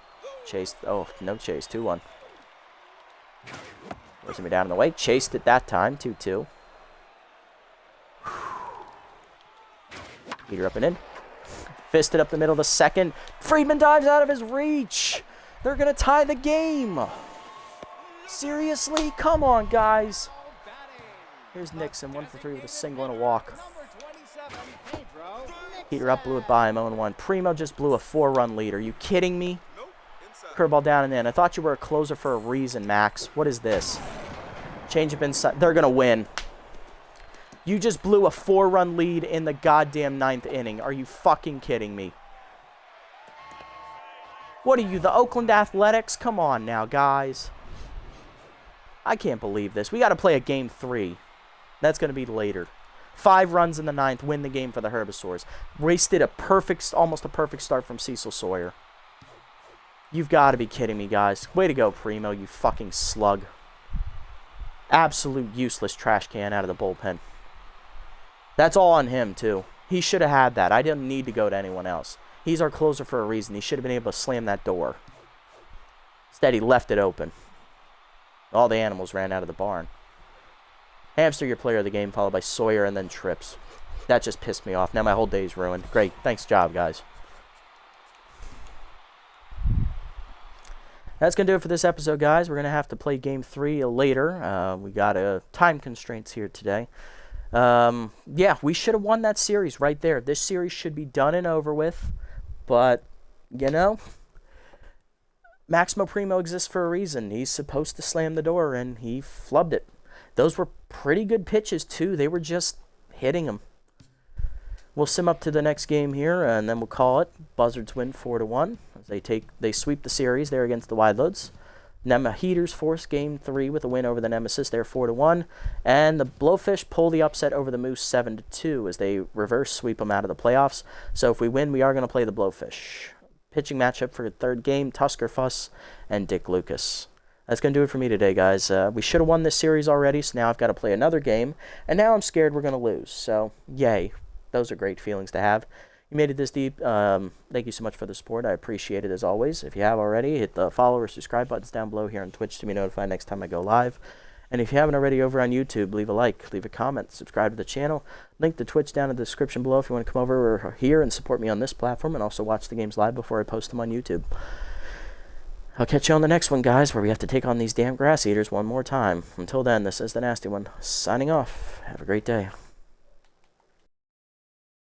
Chase, oh, no chase, 2-1. Four-seamer down and away. Chased it that time, 2-2. Heater up and in. Fisted up the middle of the second. Friedman dives out of his reach. They're going to tie the game. Seriously? Come on, guys. Here's Nixon, 1-for-3 with a single and a walk. Heater up, blew it by him, 0-1. Primo just blew a 4-run lead. Are you kidding me? Curveball down and in. I thought you were a closer for a reason, Max. What is this? Change up inside. They're going to win. You just blew a 4-run lead in the goddamn 9th inning. Are you fucking kidding me? What are you, the Oakland Athletics? Come on now, guys. I can't believe this. We got to play a game 3. That's going to be later. 5 runs in the 9th, win the game for the Herbisaurs. Wasted a perfect, almost a perfect start from Cecil Sawyer. You've got to be kidding me, guys. Way to go, Primo, you fucking slug. Absolute useless trash can out of the bullpen. That's all on him, too. He should have had that. I didn't need to go to anyone else. He's our closer for a reason. He should have been able to slam that door. Instead, he left it open. All the animals ran out of the barn. Hamster, your player of the game, followed by Sawyer and then Trips. That just pissed me off. Now my whole day's ruined. Great. Thanks, job, guys. That's going to do it for this episode, guys. We're going to have to play Game 3 later. We got time constraints here today. Yeah, we should have won that series right there. This series should be done and over with. But, you know, Maximo Primo exists for a reason. He's supposed to slam the door, and he flubbed it. Those were pretty good pitches, too. They were just hitting them. We'll sim up to the next game here, and then we'll call it. Buzzards win 4-1. They sweep the series there against the Wide Loads. Heaters force Game 3 with a win over the Nemesis. They're 4-1. And the Blowfish pull the upset over the Moose 7-2 as they reverse sweep them out of the playoffs. So if we win, we are going to play the Blowfish. Pitching matchup for the third game, Tusker Fuss and Dick Lucas. That's going to do it for me today, guys. We should have won this series already, so now I've got to play another game. And now I'm scared we're going to lose. So, yay. Those are great feelings to have. You made it this deep. Thank you so much for the support. I appreciate it as always. If you have already, hit the follow or subscribe buttons down below here on Twitch to be notified next time I go live. And if you haven't already over on YouTube, leave a like, leave a comment, subscribe to the channel. Link to Twitch down in the description below if you want to come over here and support me on this platform and also watch the games live before I post them on YouTube. I'll catch you on the next one, guys, where we have to take on these damn grass eaters one more time. Until then, this is the Nasty One, signing off. Have a great day.